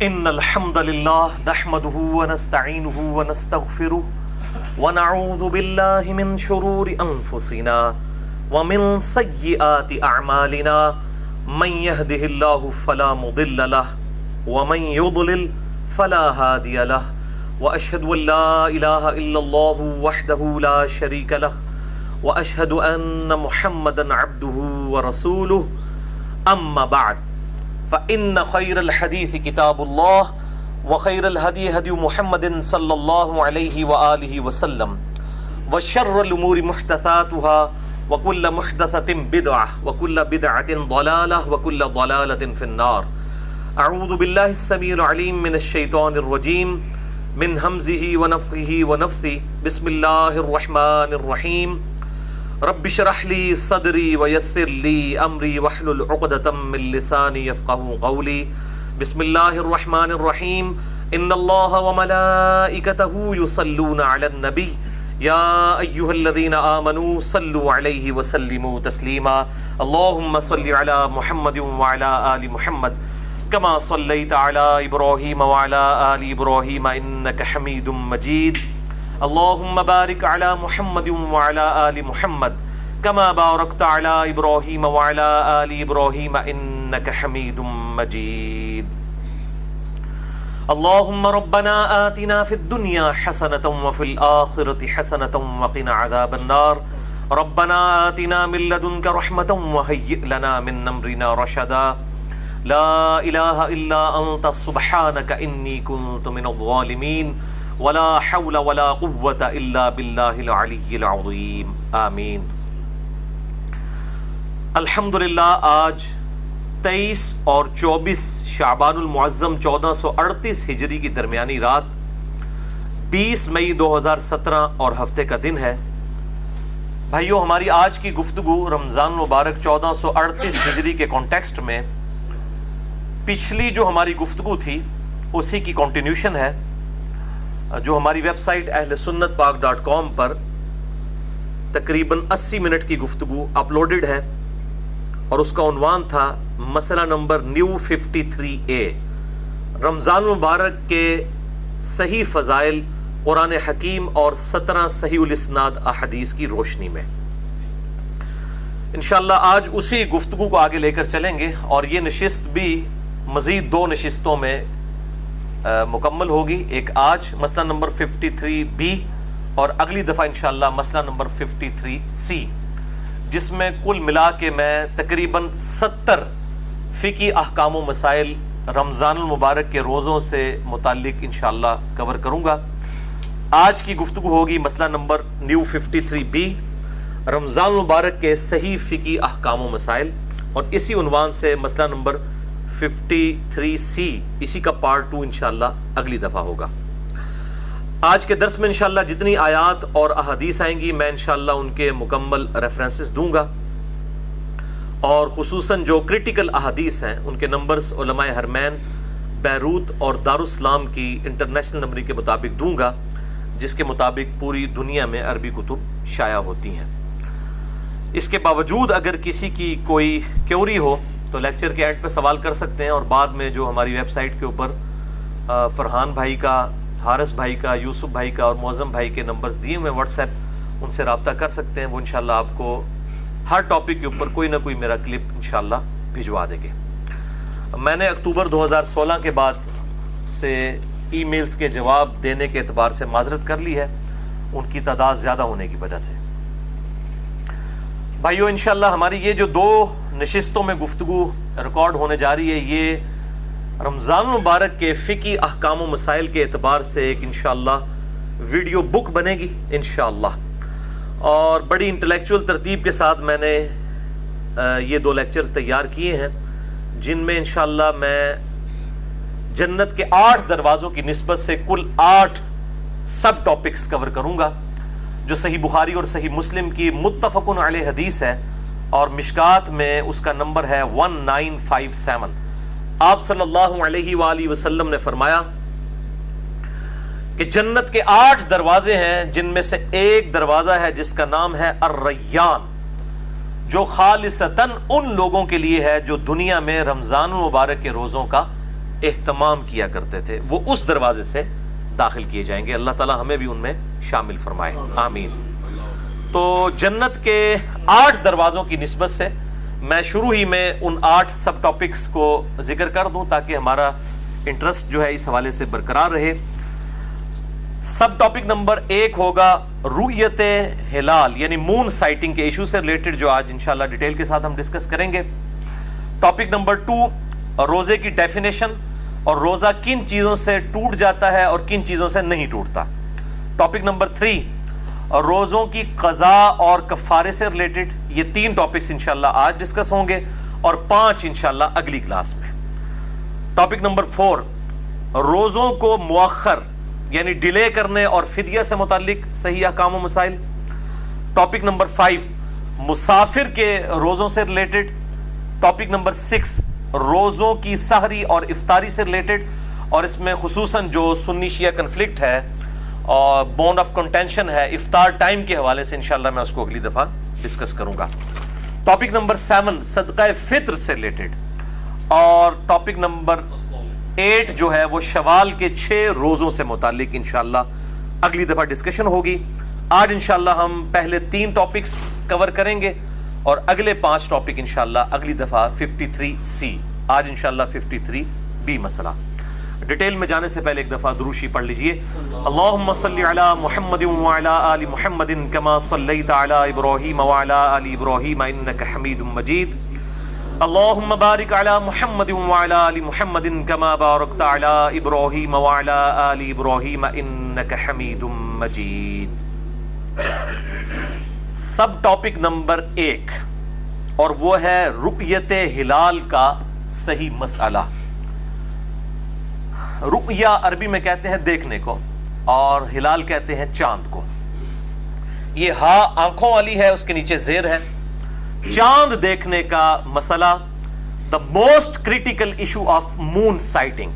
ان الحمد للہ نحمده ونستعینه ونستغفره ونعوذ باللہ من شرور انفسنا ومن سیئات اعمالنا من يهده الله فلا مضل له ومن يضلل فلا هادي له واشهد ان لا اله الا الله وحده لا شريك له واشهد ان محمدا عبده ورسوله اما بعد فإن خير الحديث كتاب الله وخير الهدي هدي محمد صلى الله عليه وآله وسلم وشر الأمور محدثاتها وكل محدثة بدعة وكل بدعة ضلالة وكل ضلالة في النار. أعوذ بالله السميع العليم من الشيطان الرجيم من همزه ونفخه ونفثه. بسم الله الرحمن الرحيم. رب اشرح لي صدري ويسر لي امري واحلل عقدة من لساني يفقهوا قولي. بسم الله الرحمن الرحيم. ان الله وملائكته يصلون على النبي يا ايها الذين امنوا صلوا عليه وسلموا تسليما. اللهم صل على محمد وعلى ال محمد كما صليت على ابراهيم وعلى ال ابراهيم انك حميد مجيد. اللهم بارك على محمد وعلى آل محمد كما باركت على إبراهيم وعلى آل إبراهيم إنك حميد مجيد. اللهم ربنا آتنا في الدنيا حسنة وفي الآخرة حسنة وقنا عذاب النار. ربنا آتنا من لدنك رحمة وهيئ لنا من أمرنا رشدا. لا إله إلا أنت سبحانك إني كنت من الظالمين. ولا حول ولا قوة الا باللہ العلی العظیم. آمین. الحمدللہ آج 23 اور 24 شعبان المعظم 1438 ہجری کی درمیانی رات 20 مئی 2017 اور ہفتے کا دن ہے. بھائیو، ہماری آج کی گفتگو رمضان مبارک 1438 ہجری کے کانٹیکسٹ میں پچھلی جو ہماری گفتگو تھی اسی کی کنٹینیوشن ہے، جو ہماری ویب سائٹ اہلسنتپاک.com پر تقریباً 80 منٹ کی گفتگو اپلوڈڈ ہے، اور اس کا عنوان تھا مسئلہ نمبر نیو 53A، رمضان مبارک کے صحیح فضائل قرآن حکیم اور 17 صحیح الاسناد احادیث کی روشنی میں. انشاءاللہ آج اسی گفتگو کو آگے لے کر چلیں گے، اور یہ نشست بھی مزید 2 نشستوں میں مکمل ہوگی. ایک آج مسئلہ نمبر 53B اور اگلی دفعہ انشاءاللہ مسئلہ نمبر 53C، جس میں کل ملا کے میں تقریباً 70 فقہی احکام و مسائل رمضان المبارک کے روزوں سے متعلق انشاءاللہ کور کروں گا. آج کی گفتگو ہوگی مسئلہ نمبر نیو 53B، رمضان المبارک کے صحیح فقہی احکام و مسائل، اور اسی عنوان سے مسئلہ نمبر 53C، اسی کا پارٹ 2 انشاءاللہ اگلی دفعہ ہوگا. آج کے درس میں انشاءاللہ جتنی آیات اور احادیث آئیں گی میں انشاءاللہ ان کے مکمل ریفرنسز دوں گا، اور خصوصاً جو کریٹیکل احادیث ہیں ان کے نمبرز علماء حرمین بیروت اور دارالاسلام کی انٹرنیشنل نمبر کے مطابق دوں گا، جس کے مطابق پوری دنیا میں عربی کتب شائع ہوتی ہیں. اس کے باوجود اگر کسی کی کوئی کیوری ہو تو لیکچر کے اینڈ پہ سوال کر سکتے ہیں، اور بعد میں جو ہماری ویب سائٹ کے اوپر فرحان بھائی کا، حارث بھائی کا، یوسف بھائی کا اور معظم بھائی کے نمبرز دیے ہوئے واٹس ایپ، ان سے رابطہ کر سکتے ہیں. وہ انشاءاللہ آپ کو ہر ٹاپک کے اوپر کوئی نہ کوئی میرا کلپ انشاءاللہ بھجوا دیں گے. میں نے اکتوبر 2016 کے بعد سے ای میلز کے جواب دینے کے اعتبار سے معذرت کر لی ہے، ان کی تعداد زیادہ ہونے کی وجہ سے. بھائیو، انشاءاللہ ہماری یہ جو 2 نشستوں میں گفتگو ریکارڈ ہونے جا رہی ہے، یہ رمضان مبارک کے فقہی احکام و مسائل کے اعتبار سے ایک انشاءاللہ ویڈیو بک بنے گی انشاءاللہ. اور بڑی انٹلیکچول ترتیب کے ساتھ میں نے یہ 2 لیکچر تیار کیے ہیں، جن میں انشاءاللہ میں جنت کے 8 دروازوں کی نسبت سے کل 8 سب ٹاپکس کور کروں گا، جو صحیح بخاری اور صحیح مسلم کی متفقن علیہ حدیث ہے، اور مشکات میں اس کا نمبر ہے 1957. آپ صلی اللہ علیہ وآلہ وسلم نے فرمایا کہ جنت کے 8 دروازے ہیں، جن میں سے ایک دروازہ ہے جس کا نام ہے الریان، جو خالصتاً ان لوگوں کے لیے ہے جو دنیا میں رمضان المبارک کے روزوں کا اہتمام کیا کرتے تھے وہ اس دروازے سے داخل کیے جائیں گے. اللہ تعالی ہمیں بھی ان میں شامل فرمائے, آمین. تو جنت کے 8 دروازوں کی نسبت سے میں شروع ہی میں ان 8 سب ٹاپکس کو ذکر کر دوں تاکہ ہمارا انٹرسٹ جو ہے اس حوالے سے برقرار رہے. سب ٹاپک نمبر 1 ہوگا رؤیت ہلال یعنی مون سائٹنگ کے ایشو سے ریلیٹڈ, جو آج انشاءاللہ ڈیٹیل کے ساتھ ہم ڈسکس کریں گے. ٹاپک نمبر 2 روزے کی ڈیفینیشن اور روزہ کن چیزوں سے ٹوٹ جاتا ہے اور کن چیزوں سے نہیں ٹوٹتا. ٹاپک نمبر 3 روزوں کی قضا اور کفارے سے ریلیٹڈ. یہ 3 ٹاپکس انشاءاللہ آج ڈسکس ہوں گے اور 5 انشاءاللہ اگلی کلاس میں. ٹاپک نمبر 4 روزوں کو مؤخر یعنی ڈیلے کرنے اور فدیہ سے متعلق صحیح احکام و مسائل. ٹاپک نمبر 5 مسافر کے روزوں سے ریلیٹڈ. ٹاپک نمبر 6 روزوں کی سحری اور افطاری سے ریلیٹڈ, اور اس میں خصوصاً جو سنی شیعہ کنفلکٹ ہے اور بون آف کنٹینشن ہے افطار ٹائم کے حوالے سے انشاءاللہ میں اس کو اگلی دفعہ ڈسکس کروں گا. ٹاپک نمبر 7 صدقہ فطر سے ریلیٹڈ, اور ٹاپک نمبر 8 جو ہے وہ شوال کے 6 روزوں سے متعلق انشاءاللہ اگلی دفعہ ڈسکشن ہوگی. آج انشاءاللہ ہم پہلے 3 ٹاپکس کور کریں گے اور اگلے 5 ٹاپک انشاءاللہ اگلی دفعہ 53C, آج انشاءاللہ 53B مسئلہ. ڈیٹیل میں جانے سے پہلے ایک دفعہ دروشی پڑھ لیجئے. اللہم صلی علی محمد وعلی آل محمد کما صلیت علی ابراہیم وعلی آل ابراہیم انک حمید مجید. اللہم بارک علی محمد وعلی آل محمد کما بارکت علی ابراہیم وعلی آل ابراہیم انک حمید مجید. سب ٹاپک نمبر 1 اور وہ ہے رؤیت ہلال کا صحیح مسئلہ. رؤیا عربی میں کہتے ہیں دیکھنے کو اور ہلال کہتے ہیں چاند کو. یہ ہا آنکھوں والی ہے, اس کے نیچے زیر ہے. چاند دیکھنے کا مسئلہ the most critical issue of moon sighting.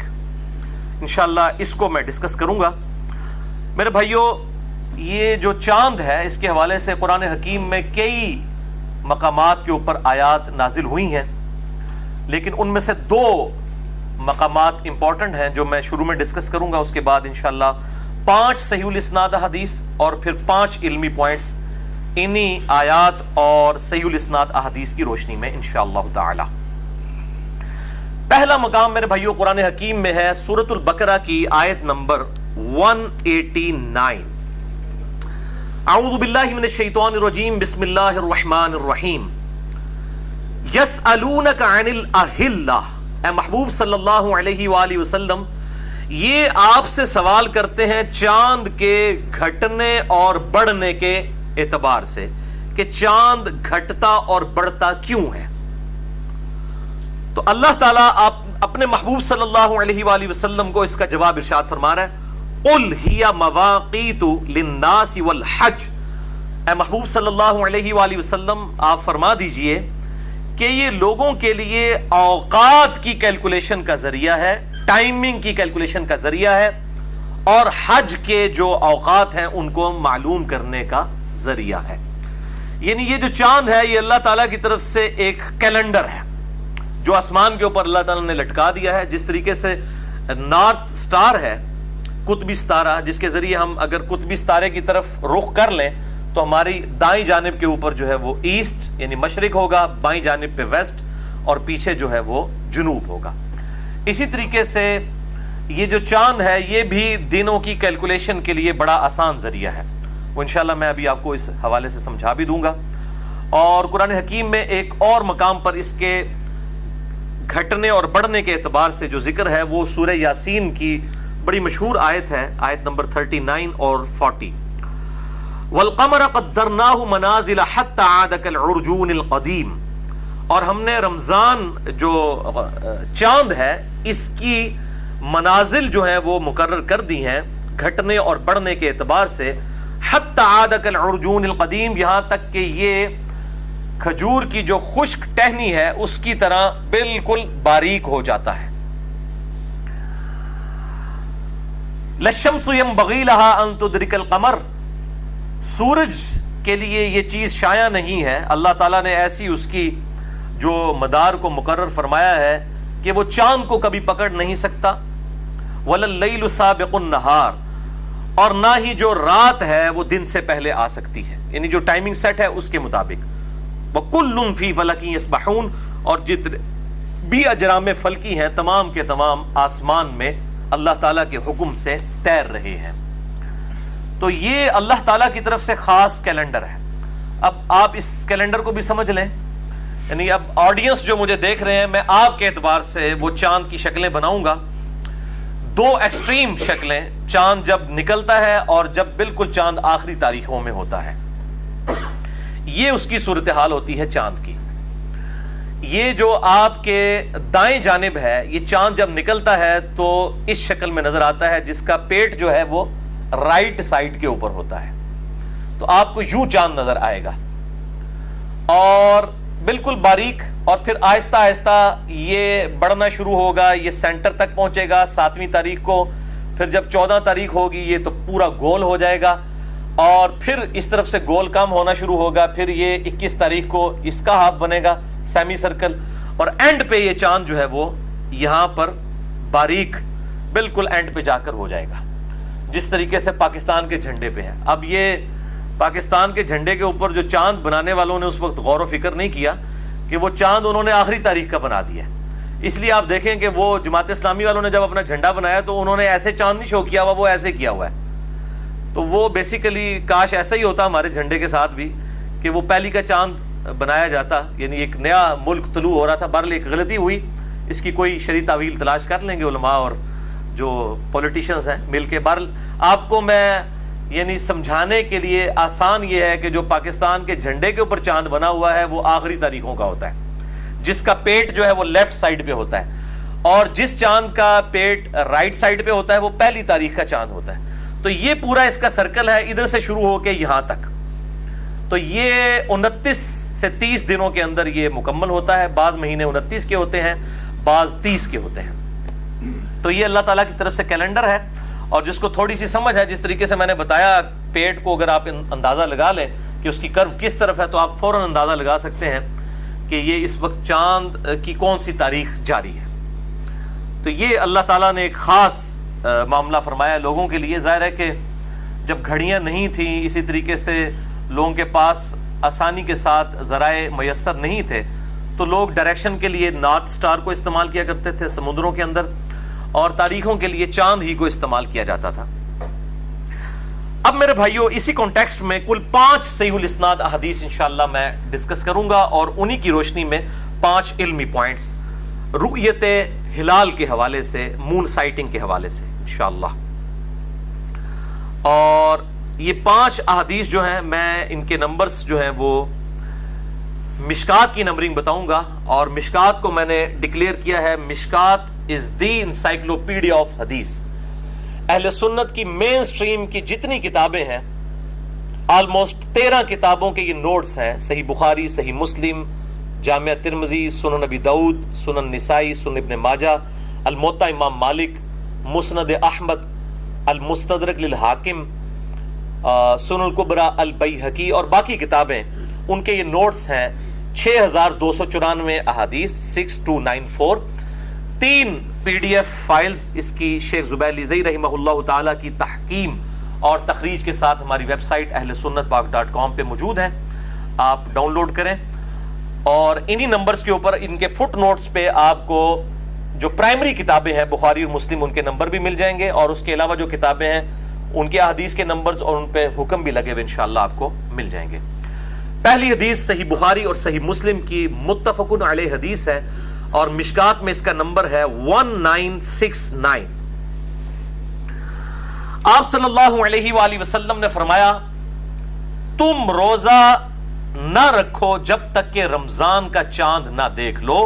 انشاءاللہ اس کو میں ڈسکس کروں گا. میرے بھائیو, یہ جو چاند ہے اس کے حوالے سے قرآن حکیم میں کئی مقامات کے اوپر آیات نازل ہوئی ہیں, لیکن ان میں سے 2 مقامات امپورٹنٹ ہیں جو میں شروع میں ڈسکس کروں گا. اس کے بعد انشاءاللہ 5 صحیح الاسناد احادیث اور پھر 5 علمی پوائنٹس انہی آیات اور صحیح الاسناد احادیث کی روشنی میں انشاءاللہ تعالی. پہلا مقام میرے بھائیو قرآن حکیم میں ہے سورۃ البقرہ کی آیت نمبر 189. اعوذ باللہ من الشیطان الرجیم بسم اللہ الرحمن الرحیم. یسألونک عن الاہلہ, اے محبوب صلی اللہ علیہ وآلہ وسلم یہ آپ سے سوال کرتے ہیں چاند کے گھٹنے اور بڑھنے کے اعتبار سے کہ چاند گھٹتا اور بڑھتا کیوں ہے. تو اللہ تعالیٰ اپنے محبوب صلی اللہ علیہ وآلہ وسلم کو اس کا جواب ارشاد فرما رہا ہے, قُلْ هِيَ مَوَاقِيتُ لِلنَّاسِ وَالْحَجِّ. اے محبوب صلی اللہ علیہ وآلہ وسلم آپ فرما دیجئے کہ یہ لوگوں کے لیے اوقات کی کیلکولیشن کا ذریعہ ہے, ٹائمنگ کی کیلکولیشن کا ذریعہ ہے, اور حج کے جو اوقات ہیں ان کو معلوم کرنے کا ذریعہ ہے. یعنی یہ جو چاند ہے یہ اللہ تعالیٰ کی طرف سے ایک کیلنڈر ہے جو آسمان کے اوپر اللہ تعالیٰ نے لٹکا دیا ہے. جس طریقے سے نارتھ سٹار ہے, قطبی ستارہ, جس کے ذریعے ہم اگر قطبی ستارے کی طرف رخ کر لیں تو ہماری دائیں جانب کے اوپر جو ہے وہ ایسٹ یعنی مشرق ہوگا, بائیں جانب پہ ویسٹ, اور پیچھے جو ہے وہ جنوب ہوگا. اسی طریقے سے یہ جو چاند ہے یہ بھی دنوں کی کیلکولیشن کے لیے بڑا آسان ذریعہ ہے. وہ انشاءاللہ میں ابھی آپ کو اس حوالے سے سمجھا بھی دوں گا. اور قرآن حکیم میں ایک اور مقام پر اس کے گھٹنے اور بڑھنے کے اعتبار سے جو ذکر ہے وہ سورہ یاسین کی بڑی مشہور آیت ہے, آیت نمبر 39 اور 40. وَالْقَمَرَ قَدَّرْنَاهُ مَنَازِلَ حَتَّى عَادَ كَالْعُرْجُونِ الْقَدِيمِ. اور ہم نے رمضان جو چاند ہے اس کی منازل جو ہیں وہ مقرر کر دی ہیں گھٹنے اور بڑھنے کے اعتبار سے. حَتَّى عَادَ كَالْعُرْجُونِ الْقَدِيمِ, یہاں تک کہ یہ کھجور کی جو خشک ٹہنی ہے اس کی طرح بالکل باریک ہو جاتا ہے. لَلشَّمْسُ يَنبَغِي لَهَا أَن تُدْرِكَ الْقَمَرَ. سورج کے لیے یہ چیز شائع نہیں ہے, اللہ تعالیٰ نے ایسی اس کی جو مدار کو مقرر فرمایا ہے کہ وہ چاند کو کبھی پکڑ نہیں سکتا، وَلَا اللَّيْلُ سَابِقُ النَّهَارِ، اور نہ ہی جو رات ہے وہ دن سے پہلے آ سکتی ہے، یعنی جو ٹائمنگ سیٹ ہے اس کے مطابق، وَكُلٌّ فِي فَلَكٍ يَسْبَحُونَ، اور جتنے بھی اجرام فلکی ہیں تمام کے تمام آسمان میں اللہ تعالیٰ کے حکم سے تیر رہے ہیں۔ تو یہ اللہ تعالیٰ کی طرف سے خاص کیلنڈر ہے۔ اب آپ اس کیلنڈر کو بھی سمجھ لیں، یعنی اب آڈینس جو مجھے دیکھ رہے ہیں، میں آپ کے اعتبار سے وہ چاند کی شکلیں بناؤں گا، دو ایکسٹریم شکلیں، چاند جب نکلتا ہے اور جب بالکل چاند آخری تاریخوں میں ہوتا ہے، یہ اس کی صورتحال ہوتی ہے چاند کی۔ یہ جو آپ کے دائیں جانب ہے، یہ چاند جب نکلتا ہے تو اس شکل میں نظر آتا ہے، جس کا پیٹ جو ہے وہ رائٹ سائڈ کے اوپر ہوتا ہے، تو آپ کو یوں چاند نظر آئے گا، اور بالکل باریک، اور پھر آہستہ آہستہ یہ بڑھنا شروع ہوگا، یہ سینٹر تک پہنچے گا 7ویں تاریخ کو، پھر جب 14 تاریخ ہوگی یہ تو پورا گول ہو جائے گا، اور پھر اس طرف سے گول کم ہونا شروع ہوگا، پھر یہ 21 تاریخ کو اس کا ہاف بنے گا سیمی سرکل، اور اینڈ پہ یہ چاند جو ہے وہ یہاں پر باریک بالکل اینڈ پہ جا کر ہو جائے گا، جس طریقے سے پاکستان کے جھنڈے پہ ہے۔ اب یہ پاکستان کے جھنڈے کے اوپر جو چاند بنانے والوں نے اس وقت غور و فکر نہیں کیا کہ وہ چاند انہوں نے آخری تاریخ کا بنا دیا، اس لیے آپ دیکھیں کہ وہ جماعت اسلامی والوں نے جب اپنا جھنڈا بنایا تو انہوں نے ایسے چاند نہیں شو کیا ہوا، وہ ایسے کیا ہوا ہے، تو وہ بیسیکلی کاش ایسا ہی ہوتا ہمارے جھنڈے کے ساتھ بھی، کہ وہ پہلی کا چاند بنایا جاتا، یعنی ایک نیا ملک طلوع ہو رہا تھا۔ بہرحال ایک غلطی ہوئی، اس کی کوئی شرعی تعویل تلاش کر لیں گے علماء اور جو پولیٹیشنز ہیں مل کے۔ بہرحال آپ کو میں یعنی سمجھانے کے لیے آسان یہ ہے کہ جو پاکستان کے جھنڈے کے اوپر چاند بنا ہوا ہے وہ آخری تاریخوں کا ہوتا ہے، جس کا پیٹ جو ہے وہ لیفٹ سائڈ پہ ہوتا ہے، اور جس چاند کا پیٹ رائٹ سائڈ پہ ہوتا ہے وہ پہلی تاریخ کا چاند ہوتا ہے۔ تو یہ پورا اس کا سرکل ہے، ادھر سے شروع ہو کے یہاں تک، تو یہ 29 سے 30 دنوں کے اندر یہ مکمل ہوتا ہے۔ بعض مہینے 29 کے ہوتے ہیں، بعض 30 کے ہوتے ہیں۔ تو یہ اللہ تعالیٰ کی طرف سے کیلنڈر ہے، اور جس کو تھوڑی سی سمجھ ہے، جس طریقے سے میں نے بتایا پیٹ کو اگر آپ اندازہ لگا لیں کہ اس کی کرو کس طرف ہے، تو آپ فوراً اندازہ لگا سکتے ہیں کہ یہ اس وقت چاند کی کون سی تاریخ جاری ہے۔ تو یہ اللہ تعالیٰ نے ایک خاص معاملہ فرمایا لوگوں کے لیے۔ ظاہر ہے کہ جب گھڑیاں نہیں تھیں، اسی طریقے سے لوگوں کے پاس آسانی کے ساتھ ذرائع میسر نہیں تھے، تو لوگ ڈائریکشن کے لیے نارتھ سٹار کو استعمال کیا کرتے تھے سمندروں کے اندر، اور تاریخوں کے لیے چاند ہی کو استعمال کیا جاتا تھا۔ اب میرے بھائیوں، اسی کانٹیکسٹ میں کل 5 صحیح الاسناد احادیث انشاءاللہ میں ڈسکس کروں گا، اور انہی کی روشنی میں 5 علمی پوائنٹس رؤیت ہلال کے حوالے سے، مون سائٹنگ کے حوالے سے انشاءاللہ۔ اور یہ 5 احادیث جو ہیں، میں ان کے نمبرز جو ہیں وہ مشکات کی نمبرنگ بتاؤں گا، اور مشکات کو میں نے ڈکلیئر کیا ہے مشکات از دی انسائکلوپیڈیا آف حدیث۔ اہل سنت کی مین سٹریم کی جتنی کتابیں ہیں، آلموسٹ 13 کتابوں کے یہ نوٹس ہیں، صحیح بخاری، صحیح مسلم، جامعہ ترمذی، سنن نبی داؤد، سنن نسائی، سنن ابن ماجہ، الموطا امام مالک، مسند احمد، المستدرک للحاکم، سنن الکبریٰ البیہقی، اور باقی کتابیں، ان کے یہ نوٹس ہیں 6294 احادیث 6294۔ 3 PDF فائلز اس کی شیخ زبیر لیزئی رحمہ اللہ تعالیٰ کی تحکیم اور تخریج کے ساتھ ہماری ویب سائٹ اہل سنت پاک.com پہ موجود ہیں، آپ ڈاؤن لوڈ کریں، اور انہی نمبرز کے اوپر ان کے فٹ نوٹس پہ آپ کو جو پرائمری کتابیں ہیں بخاری اور مسلم، ان کے نمبر بھی مل جائیں گے، اور اس کے علاوہ جو کتابیں ہیں ان کے احادیث کے نمبرز اور ان پہ حکم بھی لگے ہوئے انشاءاللہ آپ کو مل جائیں گے۔ پہلی حدیث صحیح بخاری اور صحیح مسلم کی متفقن علیہ حدیث ہے، اور مشکات میں اس کا نمبر ہے 1969۔ آپ صلی اللہ علیہ وآلہ وسلم نے فرمایا، تم روزہ نہ رکھو جب تک کہ رمضان کا چاند نہ دیکھ لو،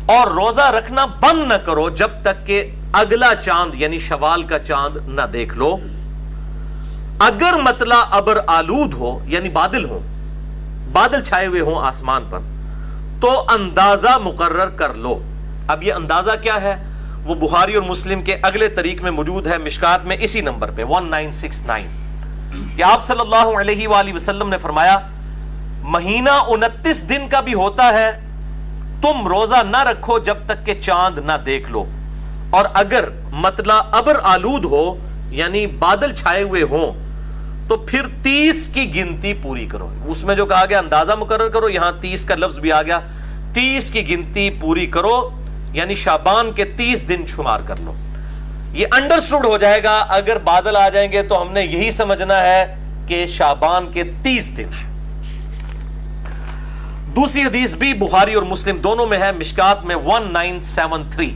اور روزہ رکھنا بند نہ کرو جب تک کہ اگلا چاند یعنی شوال کا چاند نہ دیکھ لو۔ اگر مطلع ابر آلود ہو، یعنی بادل ہو، بادل چھائے ہوئے ہوں آسمان پر، تو اندازہ مقرر کر لو۔ اب یہ اندازہ کیا ہے؟ وہ بخاری اور مسلم کے اگلے طریق میں موجود ہے، مشکات میں اسی نمبر پہ 1969، کہ آپ صلی اللہ علیہ وآلہ وسلم نے فرمایا، مہینہ 29 دن کا بھی ہوتا ہے تم روزہ نہ رکھو جب تک کہ چاند نہ دیکھ لو، اور اگر مطلع ابر آلود ہو یعنی بادل چھائے ہوئے ہوں تو پھر 30 کی گنتی پوری کرو۔ اس میں جو کہا گیا اندازہ مقرر کرو، یہاں 30 کا لفظ بھی آ گیا، 30 کی گنتی پوری کرو یعنی شعبان کے 30 دن شمار کر لو۔ یہ انڈرسٹوڈ ہو جائے گا، اگر بادل آ جائیں گے تو ہم نے یہی سمجھنا ہے کہ شعبان کے 30 دن ہیں۔ دوسری حدیث بھی بخاری اور مسلم دونوں میں ہے، مشکات میں 1973۔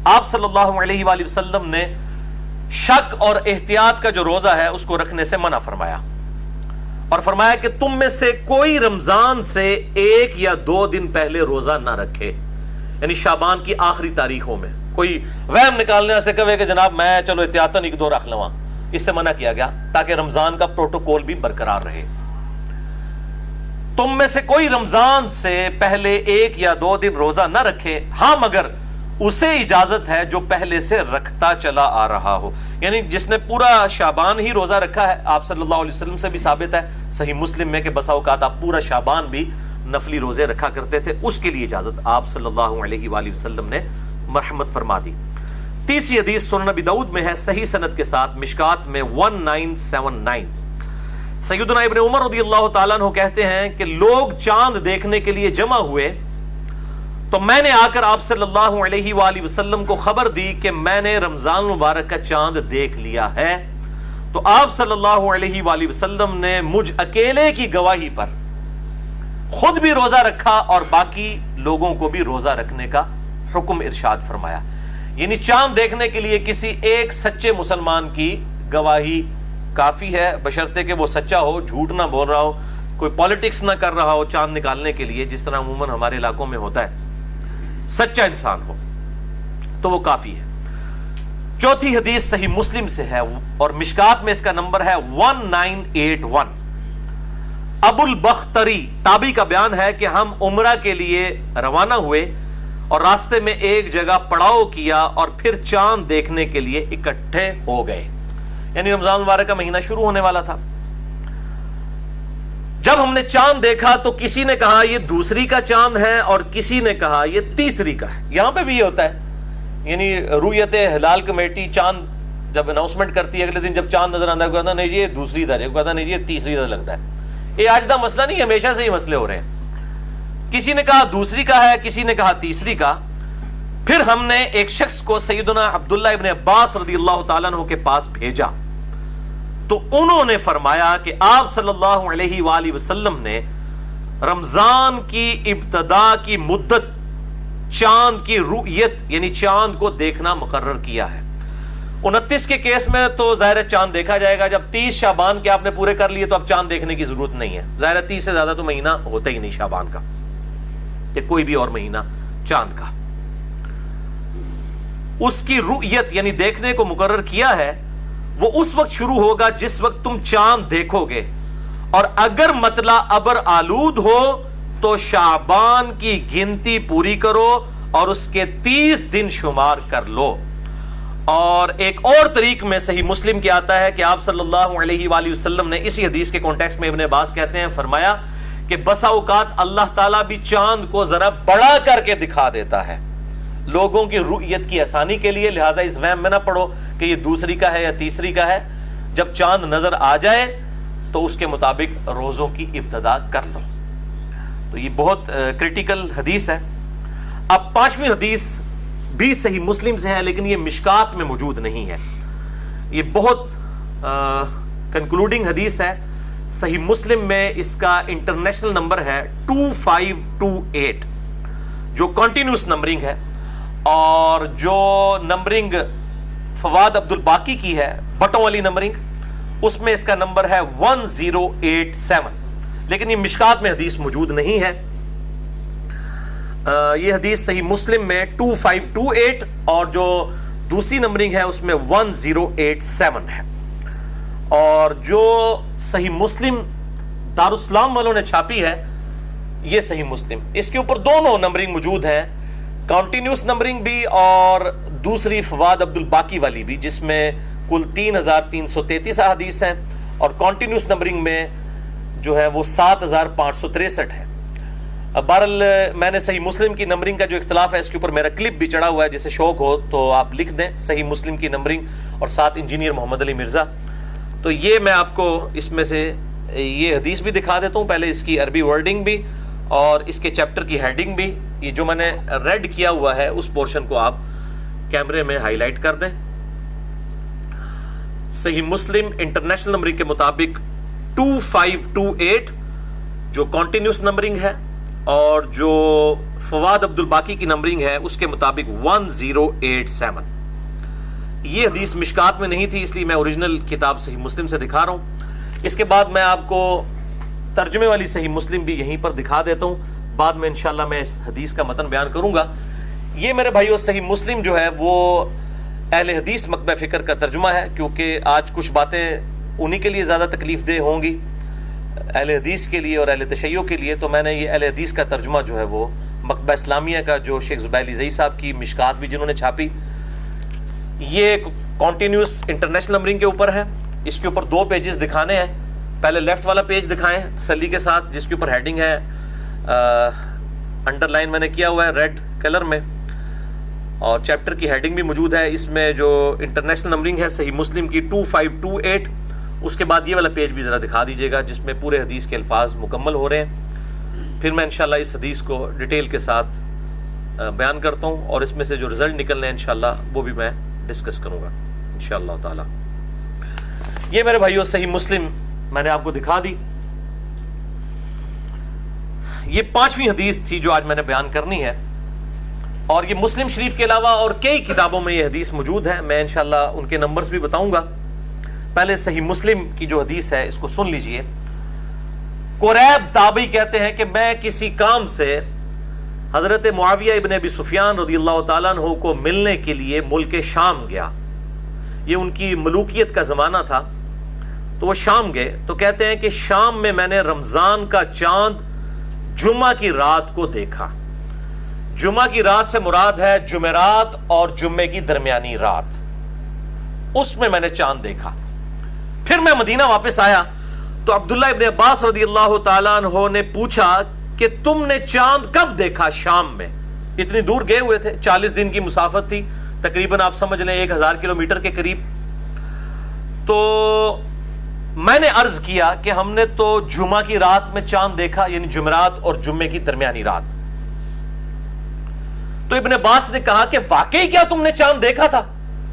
آپ صلی اللہ علیہ وآلہ وسلم نے شک اور احتیاط کا جو روزہ ہے اس کو رکھنے سے منع فرمایا، اور فرمایا کہ تم میں سے کوئی رمضان سے 1 یا 2 دن پہلے روزہ نہ رکھے، یعنی شعبان کی آخری تاریخوں میں۔ کوئی وہم نکالنے سے کہے کہ جناب میں چلو احتیاطاً 1-2 رکھ لواں، اس سے منع کیا گیا تاکہ رمضان کا پروٹوکول بھی برقرار رہے۔ تم میں سے کوئی رمضان سے پہلے 1 یا 2 دن روزہ نہ رکھے، ہاں مگر اسے اجازت ہے جو پہلے سے رکھتا چلا آ رہا ہو، یعنی جس نے پورا شعبان ہی روزہ رکھا ہے۔ آپ صلی اللہ علیہ وسلم سے بھی ثابت ہے صحیح مسلم میں کہ بسا اوقات آپ پورا شعبان بھی نفلی روزے رکھا کرتے تھے، اس کے لیے اجازت آپ صلی اللہ علیہ وآلہ وسلم نے مرحمت فرما دی۔ تیسری حدیث سنن ابی داؤد میں ہے صحیح سند کے ساتھ، مشکات میں 1979۔ سیدنا ابن عمر رضی اللہ تعالیٰ عنہ کہتے ہیں کہ لوگ چاند دیکھنے کے لیے جمع ہوئے تو میں نے آ کر آپ صلی اللہ علیہ وآلہ وسلم کو خبر دی کہ میں نے رمضان مبارک کا چاند دیکھ لیا ہے، تو آپ صلی اللہ علیہ وآلہ وسلم نے مجھ اکیلے کی گواہی پر خود بھی روزہ رکھا اور باقی لوگوں کو بھی روزہ رکھنے کا حکم ارشاد فرمایا۔ یعنی چاند دیکھنے کے لیے کسی ایک سچے مسلمان کی گواہی کافی ہے، بشرطے کہ وہ سچا ہو، جھوٹ نہ بول رہا ہو، کوئی پالیٹکس نہ کر رہا ہو چاند نکالنے کے لیے، جس طرح عموماً ہمارے علاقوں میں ہوتا ہے، سچا انسان ہو تو وہ کافی ہے۔ چوتھی حدیث صحیح مسلم سے ہے اور مشکات میں اس کا نمبر ہے 1981۔ ابو البختری تابعی کا بیان ہے کہ ہم عمرہ کے لیے روانہ ہوئے اور راستے میں ایک جگہ پڑاؤ کیا اور پھر چاند دیکھنے کے لیے اکٹھے ہو گئے، یعنی رمضان مبارک کا مہینہ شروع ہونے والا تھا۔ جب ہم نے چاند دیکھا تو کسی نے کہا یہ دوسری کا چاند ہے اور کسی نے کہا یہ تیسری کا ہے۔ یہاں پہ بھی یہ ہوتا ہے، یعنی رؤیت ہلال کمیٹی چاند جب اناؤنسمنٹ کرتی ہے اگلے دن جب چاند نظر آتا ہے کہتا نہیں یہ دوسری ادھر ہے، کہتا نہیں یہ تیسری ادھر لگتا ہے۔ یہ آج کا مسئلہ نہیں، ہمیشہ سے ہی مسئلے ہو رہے ہیں۔ کسی نے کہا دوسری کا ہے، کسی نے کہا تیسری کا۔ پھر ہم نے ایک شخص کو سیدنا عبداللہ ابن عباس رضی اللہ تعالیٰ عنہ کے پاس بھیجا تو انہوں نے فرمایا کہ آپ صلی اللہ علیہ وآلہ وسلم نے رمضان کی ابتدا کی مدت چاند کی رؤیت یعنی چاند کو دیکھنا مقرر کیا ہے۔ 29 کے کیس میں تو ظاہر چاند دیکھا جائے گا، جب 30 شعبان کے آپ نے پورے کر لیے تو اب چاند دیکھنے کی ضرورت نہیں ہے، ظاہر 30 سے زیادہ تو مہینہ ہوتا ہی نہیں شعبان کا کہ کوئی بھی اور مہینہ چاند کا۔ اس کی رؤیت یعنی دیکھنے کو مقرر کیا ہے، وہ اس وقت شروع ہوگا جس وقت تم چاند دیکھو گے، اور اگر مطلع ابر آلود ہو تو شعبان کی گنتی پوری کرو اور اس کے 30 دن شمار کر لو۔ اور ایک اور طریق میں صحیح مسلم کے آتا ہے کہ آپ صلی اللہ علیہ وآلہ وسلم نے اسی حدیث کے کانٹیکسٹ میں ابن عباس کہتے ہیں فرمایا کہ بسا اوقات اللہ تعالیٰ بھی چاند کو ذرا بڑا کر کے دکھا دیتا ہے لوگوں کی رؤیت کی آسانی کے لیے، لہٰذا اس وہم میں نہ پڑو کہ یہ دوسری کا ہے یا تیسری کا ہے۔ جب چاند نظر آ جائے تو اس کے مطابق روزوں کی ابتدا کر لو۔ تو یہ بہت کریٹیکل حدیث ہے۔ اب 5ویں حدیث بھی صحیح مسلم سے ہے لیکن یہ مشکات میں موجود نہیں ہے، یہ بہت کنکلوڈنگ حدیث ہے۔ صحیح مسلم میں اس کا انٹرنیشنل نمبر ہے 2528 جو کنٹینیوس نمبرنگ ہے، اور جو نمبرنگ فواد عبد الباقی کی ہے بٹوں والی نمبرنگ، اس میں اس کا نمبر ہے 1087، لیکن یہ مشکات میں حدیث موجود نہیں ہے۔ یہ حدیث صحیح مسلم میں 2528 اور جو دوسری نمبرنگ ہے اس میں 1087 ہے، اور جو صحیح مسلم دارالاسلام والوں نے چھاپی ہے یہ صحیح مسلم، اس کے اوپر دونوں نمبرنگ موجود ہیں، کنٹینیوس نمبرنگ بھی اور دوسری فواد عبد الباقی والی بھی، جس میں کل 3333 احادیث ہیں، اور کنٹینیوس نمبرنگ میں جو ہے وہ 7563 ہے۔ بہرحال میں نے صحیح مسلم کی نمبرنگ کا جو اختلاف ہے اس کے اوپر میرا کلپ بھی چڑھا ہوا ہے، جسے شوق ہو تو آپ لکھ دیں صحیح مسلم کی نمبرنگ اور ساتھ انجینئر محمد علی مرزا. تو یہ میں آپ کو اس میں سے یہ حدیث بھی دکھا دیتا ہوں، پہلے اس کی عربی ورڈنگ بھی اور اس کے چیپٹر کی ہیڈنگ بھی. یہ جو میں نے ریڈ کیا ہوا ہے اس پورشن کو آپ کیمرے میں ہائی لائٹ کر دیں. صحیح مسلم انٹرنیشنل نمبرنگ کے مطابق 2528 جو کنٹینیوس نمبرنگ ہے، اور جو فواد عبد الباقی کی نمبرنگ ہے اس کے مطابق 1087. یہ حدیث مشکات میں نہیں تھی، اس لیے میں اوریجنل کتاب صحیح مسلم سے دکھا رہا ہوں. اس کے بعد میں آپ کو ترجمے والی صحیح مسلم بھی یہیں پر دکھا دیتا ہوں. بعد میں انشاءاللہ میں اس حدیث کا متن بیان کروں گا. یہ میرے بھائیو صحیح مسلم جو ہے وہ اہل حدیث مکتبہ فکر کا ترجمہ ہے، کیونکہ آج کچھ باتیں انہی کے لیے زیادہ تکلیف دہ ہوں گی، اہل حدیث کے لیے اور اہل تشیع کے لیے. تو میں نے یہ اہل حدیث کا ترجمہ جو ہے وہ مکتبہ اسلامیہ کا جو شیخ زبیلی زئی صاحب کی مشکات بھی جنہوں نے چھاپی، یہ کنٹینیوس انٹرنیشنل نمبرنگ کے اوپر ہے. اس کے اوپر 2 پیجز دکھانے ہیں. پہلے لیفٹ والا پیج دکھائیں تسلی کے ساتھ، جس کے اوپر ہیڈنگ ہے انڈر لائن میں نے کیا ہوا ہے ریڈ کلر میں، اور چیپٹر کی ہیڈنگ بھی موجود ہے. اس میں جو انٹرنیشنل نمبرنگ ہے صحیح مسلم کی 2528. اس کے بعد یہ والا پیج بھی ذرا دکھا دیجیے گا جس میں پورے حدیث کے الفاظ مکمل ہو رہے ہیں. پھر میں انشاءاللہ اس حدیث کو ڈیٹیل کے ساتھ بیان کرتا ہوں، اور اس میں سے جو رزلٹ نکلنے ہیں انشاءاللہ وہ بھی میں ڈسکس کروں گا انشاءاللہ تعالی. یہ میرے بھائیو صحیح مسلم میں نے آپ کو دکھا دی. یہ 5ویں حدیث تھی جو آج میں نے بیان کرنی ہے، اور یہ مسلم شریف کے علاوہ اور کئی کتابوں میں یہ حدیث موجود ہے. میں انشاءاللہ ان کے نمبرز بھی بتاؤں گا. پہلے صحیح مسلم کی جو حدیث ہے اس کو سن لیجئے. قریب تابعی کہتے ہیں کہ میں کسی کام سے حضرت معاویہ ابن ابی سفیان رضی اللہ تعالیٰ عنہ کو ملنے کے لیے ملک شام گیا. یہ ان کی ملوکیت کا زمانہ تھا، تو وہ شام گئے. تو کہتے ہیں کہ شام میں نے رمضان کا چاند جمعہ کی رات کو دیکھا. جمعہ کی رات سے مراد ہے جمعرات اور جمعے کی درمیانی رات. اس میں نے چاند دیکھا. پھر میں مدینہ واپس آیا تو عبداللہ ابن عباس رضی اللہ تعالیٰ عنہ نے پوچھا کہ تم نے چاند کب دیکھا شام میں؟ اتنی دور گئے ہوئے تھے، 40 دن کی مسافت تھی، تقریباً آپ سمجھ لیں 1000 کلومیٹر کے قریب. تو میں نے عرض کیا کہ ہم نے تو جمعہ کی رات میں چاند دیکھا، یعنی جمعرات اور جمعے کی درمیانی رات. تو ابن عباس نے کہا کہ واقعی کیا تم نے چاند دیکھا تھا؟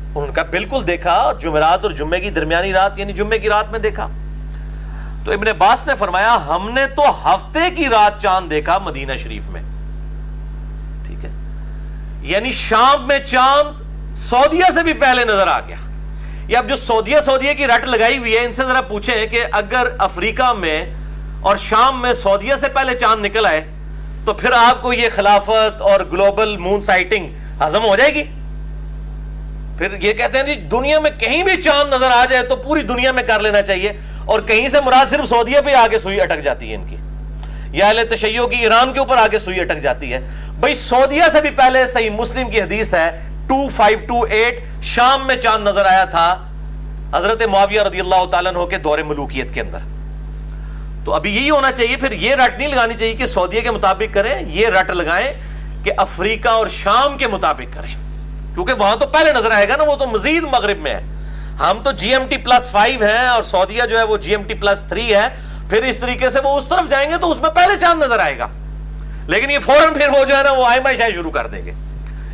انہوں نے کہا بالکل دیکھا، جمعرات اور جمعے کی درمیانی رات یعنی جمعے کی رات میں دیکھا. تو ابن عباس نے فرمایا ہم نے تو ہفتے کی رات چاند دیکھا مدینہ شریف میں. ٹھیک ہے، یعنی شام میں چاند سعودیہ سے بھی پہلے نظر آ گیا. یہ اب جو سعودیہ کی رٹ لگائی ہوئی ہے، ان سے ذرا پوچھیں کہ اگر افریقہ میں اور شام میں سعودیہ سے پہلے چاند نکل آئے تو پھر آپ کو یہ خلافت اور گلوبل مون سائٹنگ ہضم ہو جائے گی؟ پھر یہ کہتے ہیں جی دنیا میں کہیں بھی چاند نظر آ جائے تو پوری دنیا میں کر لینا چاہیے، اور کہیں سے مراد صرف سعودیہ پہ آگے سوئی اٹک جاتی ہے ان کی، یا اہل تشیع کی ایران کے اوپر آگے سوئی اٹک جاتی ہے. بھائی سعودیہ سے بھی پہلے صحیح مسلم کی حدیث ہے 2528 شام میں چاند نظر آیا تھا حضرت معاویہ رضی اللہ تعالیٰ عنہ کے دور ملوکیت کے اندر. تو ابھی یہی ہونا چاہیے، پھر یہ رٹ نہیں لگانی چاہیے کہ سعودیہ کے مطابق کریں، یہ رٹ لگائیں کہ افریقہ اور شام کے مطابق کریں، کیونکہ وہاں تو پہلے نظر آئے گا نا، وہ تو مزید مغرب میں ہے. ہم تو GMT+5 ہیں اور سعودیہ جو ہے وہ GMT+3 ہے. پھر اس طریقے سے وہ اس طرف جائیں گے تو اس میں پہلے چاند نظر آئے گا، لیکن یہ فوراً پھر وہ جو ہے نا وہ آئمہ شاہ شروع کر دیں گے.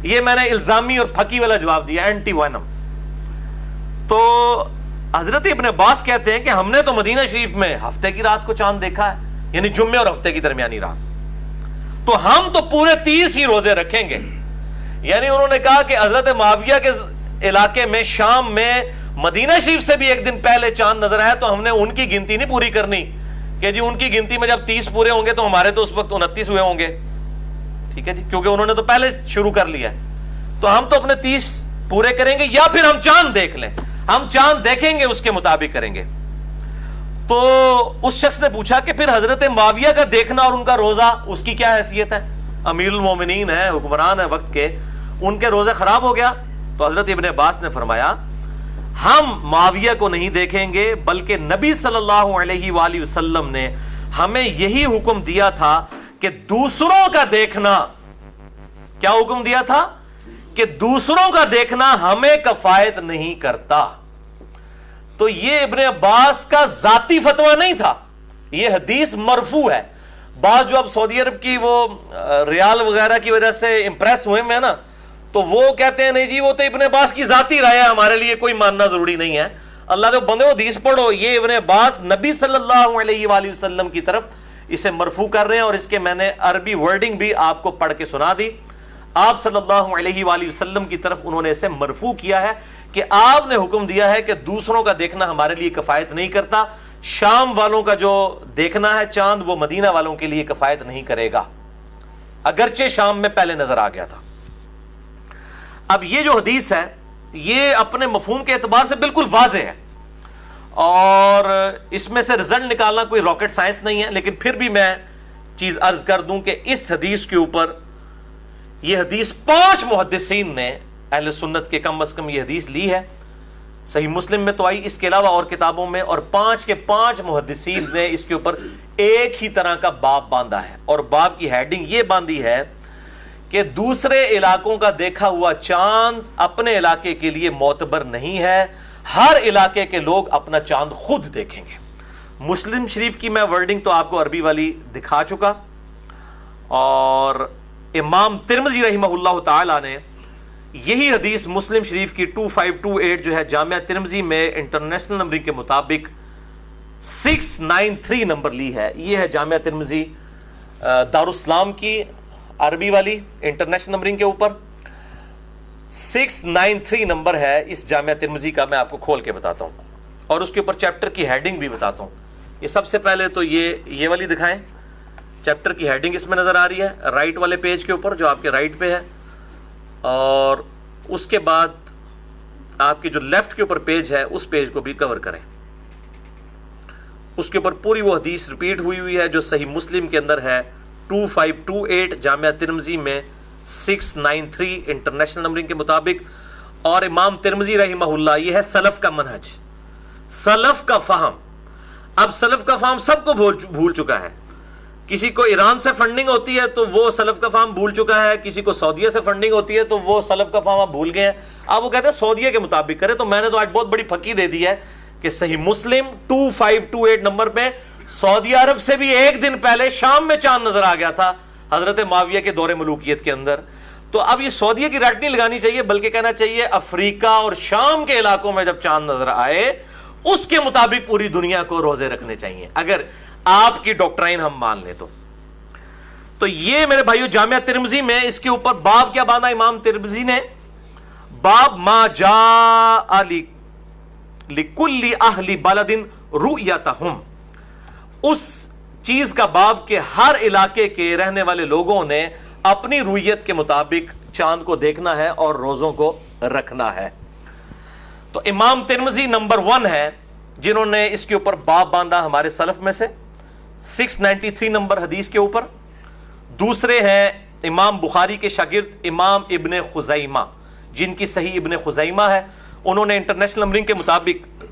یہ میں نے الزامی اور پھکی والا جواب دیا، اینٹی وینم. تو حضرت ابن عباس کہتے ہیں کہ ہم نے تو مدینہ شریف میں ہفتے کی رات کو چاند دیکھا ہے، یعنی جمعے اور ہفتے کی درمیانی رات. تو ہم تو پورے 30 ہی روزے رکھیں گے. یعنی انہوں نے کہا کہ حضرت معاویہ کے علاقے میں شام میں مدینہ شریف سے بھی ایک دن پہلے چاند نظر آیا، تو ہم نے ان کی گنتی نہیں پوری کرنی کہ جی ان کی گنتی میں جب 30 پورے ہوں گے تو ہمارے تو اس وقت 29 ہوئے ہوں گے. ٹھیک ہے جی، کیونکہ انہوں نے تو پہلے شروع کر لیا ہے. تو ہم تو اپنے 30 پورے کریں گے، یا پھر ہم چاند دیکھ لیں، ہم چاند دیکھیں گے اس کے مطابق کریں گے. تو اس شخص نے پوچھا کہ پھر حضرت معاویہ کا دیکھنا اور ان کا روزہ اس کی کیا حیثیت ہے؟ امیر المومنین ہے، حکمران ہے وقت کے، ان کے روزے خراب ہو گیا. تو حضرت ابن عباس نے فرمایا ہم معاویہ کو نہیں دیکھیں گے، بلکہ نبی صلی اللہ علیہ وآلہ وسلم نے ہمیں یہی حکم دیا تھا کہ دوسروں کا دیکھنا، کیا حکم دیا تھا کہ دوسروں کا دیکھنا ہمیں کفایت نہیں کرتا. تو یہ ابن عباس کا ذاتی فتویٰ نہیں تھا، یہ حدیث مرفوع ہے. بعض جو اب سعودی عرب کی وہ ریال وغیرہ کی وجہ سے امپریس ہوئے میں نا، تو وہ کہتے ہیں نہیں جی وہ تو ابن عباس کی ذاتی رائے ہے، ہمارے لیے کوئی ماننا ضروری نہیں ہے. اللہ کے بندے حدیث پڑھو، یہ ابن عباس نبی صلی اللہ علیہ وآلہ وسلم کی طرف اسے مرفوع کر رہے ہیں، اور اس کے میں نے عربی ورڈنگ بھی آپ کو پڑھ کے سنا دی. آپ صلی اللہ علیہ وآلہ وسلم کی طرف انہوں نے اسے مرفوع کیا ہے کہ آپ نے حکم دیا ہے کہ دوسروں کا دیکھنا ہمارے لیے کفایت نہیں کرتا. شام والوں کا جو دیکھنا ہے چاند وہ مدینہ والوں کے لیے کفایت نہیں کرے گا، اگرچہ شام میں پہلے نظر آ گیا تھا. اب یہ جو حدیث ہے یہ اپنے مفہوم کے اعتبار سے بالکل واضح ہے، اور اس میں سے رزلٹ نکالنا کوئی راکٹ سائنس نہیں ہے. لیکن پھر بھی میں چیز عرض کر دوں کہ اس حدیث کے اوپر یہ حدیث 5 محدثین نے اہل سنت کے کم از کم یہ حدیث لی ہے. صحیح مسلم میں تو آئی، اس کے علاوہ اور کتابوں میں، اور 5 کے 5 محدثین نے اس کے اوپر ایک ہی طرح کا باب باندھا ہے، اور باب کی ہیڈنگ یہ باندھی ہے کہ دوسرے علاقوں کا دیکھا ہوا چاند اپنے علاقے کے لیے معتبر نہیں ہے، ہر علاقے کے لوگ اپنا چاند خود دیکھیں گے. مسلم شریف کی میں ورڈنگ تو آپ کو عربی والی دکھا چکا، اور امام ترمذی رحمہ اللہ تعالی نے یہی حدیث مسلم شریف کی 2528 جو ہے جامعہ ترمذی میں انٹرنیشنل نمبرنگ کے مطابق 693 نمبر لی ہے. یہ ہے جامعہ ترمذی دارالاسلام کی عربی والی انٹرنیشنل نمبرنگ کے اوپر 693 نمبر ہے اس جامعہ ترمذی کا. میں آپ کو کھول کے بتاتا ہوں اور اس کے اوپر چیپٹر کی ہیڈنگ بھی بتاتا ہوں. یہ سب سے پہلے تو یہ والی دکھائیں، چیپٹر کی ہیڈنگ اس میں نظر آ رہی ہے رائٹ والے پیج کے اوپر جو آپ کے رائٹ پہ ہے، اور اس کے بعد آپ کی جو لیفٹ کے اوپر پیج ہے اس پیج کو بھی کور کریں. اس کے اوپر پوری وہ حدیث ریپیٹ ہوئی ہے جو صحیح مسلم کے اندر ہے 2528 جامعہ ترمذی میں 693 انٹرنیشنل نمبرنگ کے مطابق. اور امام ترمذی رحمہ اللہ یہ ہے سلف کا منہج، سلف کا فہم. اب سلف کا فہم سب کو بھول چکا ہے. کسی کو ایران سے فنڈنگ ہوتی ہے تو وہ سلف کا فہم بھول چکا ہے، کسی کو سعودیہ سے فنڈنگ ہوتی ہے تو وہ سلف کا فہم بھول گئے ہیں. اب وہ کہتے ہیں سعودیہ کے مطابق کرے. تو میں نے تو آج بہت بڑی پھکی دے دی ہے کہ صحیح مسلم 2528 نمبر پہ سعودی عرب سے بھی ایک دن پہلے شام میں چاند نظر آ گیا تھا حضرت معاویہ کے دور ملوکیت کے اندر. تو اب یہ سعودیہ کی رٹ نہیں لگانی چاہیے، بلکہ کہنا چاہیے افریقہ اور شام کے علاقوں میں جب چاند نظر آئے اس کے مطابق پوری دنیا کو روزے رکھنے چاہیے، اگر آپ کی ڈاکٹرائن ہم مان لیں تو. تو یہ میرے بھائیو جامعہ ترمذی میں اس کے اوپر باب کیا باندھا امام ترمذی نے؟ باب ما جاء لکل اہل بلد رؤیتہم، اس چیز کا باب کہ ہر علاقے کے رہنے والے لوگوں نے اپنی رویت کے مطابق چاند کو دیکھنا ہے اور روزوں کو رکھنا ہے. تو امام ترمذی نمبر 1 ہے جنہوں نے اس کے اوپر باب باندھا ہمارے سلف میں سے 693 نمبر حدیث کے اوپر. دوسرے ہیں امام بخاری کے شاگرد امام ابن خزیمہ جن کی صحیح ابن خزیمہ ہے، انہوں نے انٹرنیشنل نمبرنگ کے مطابق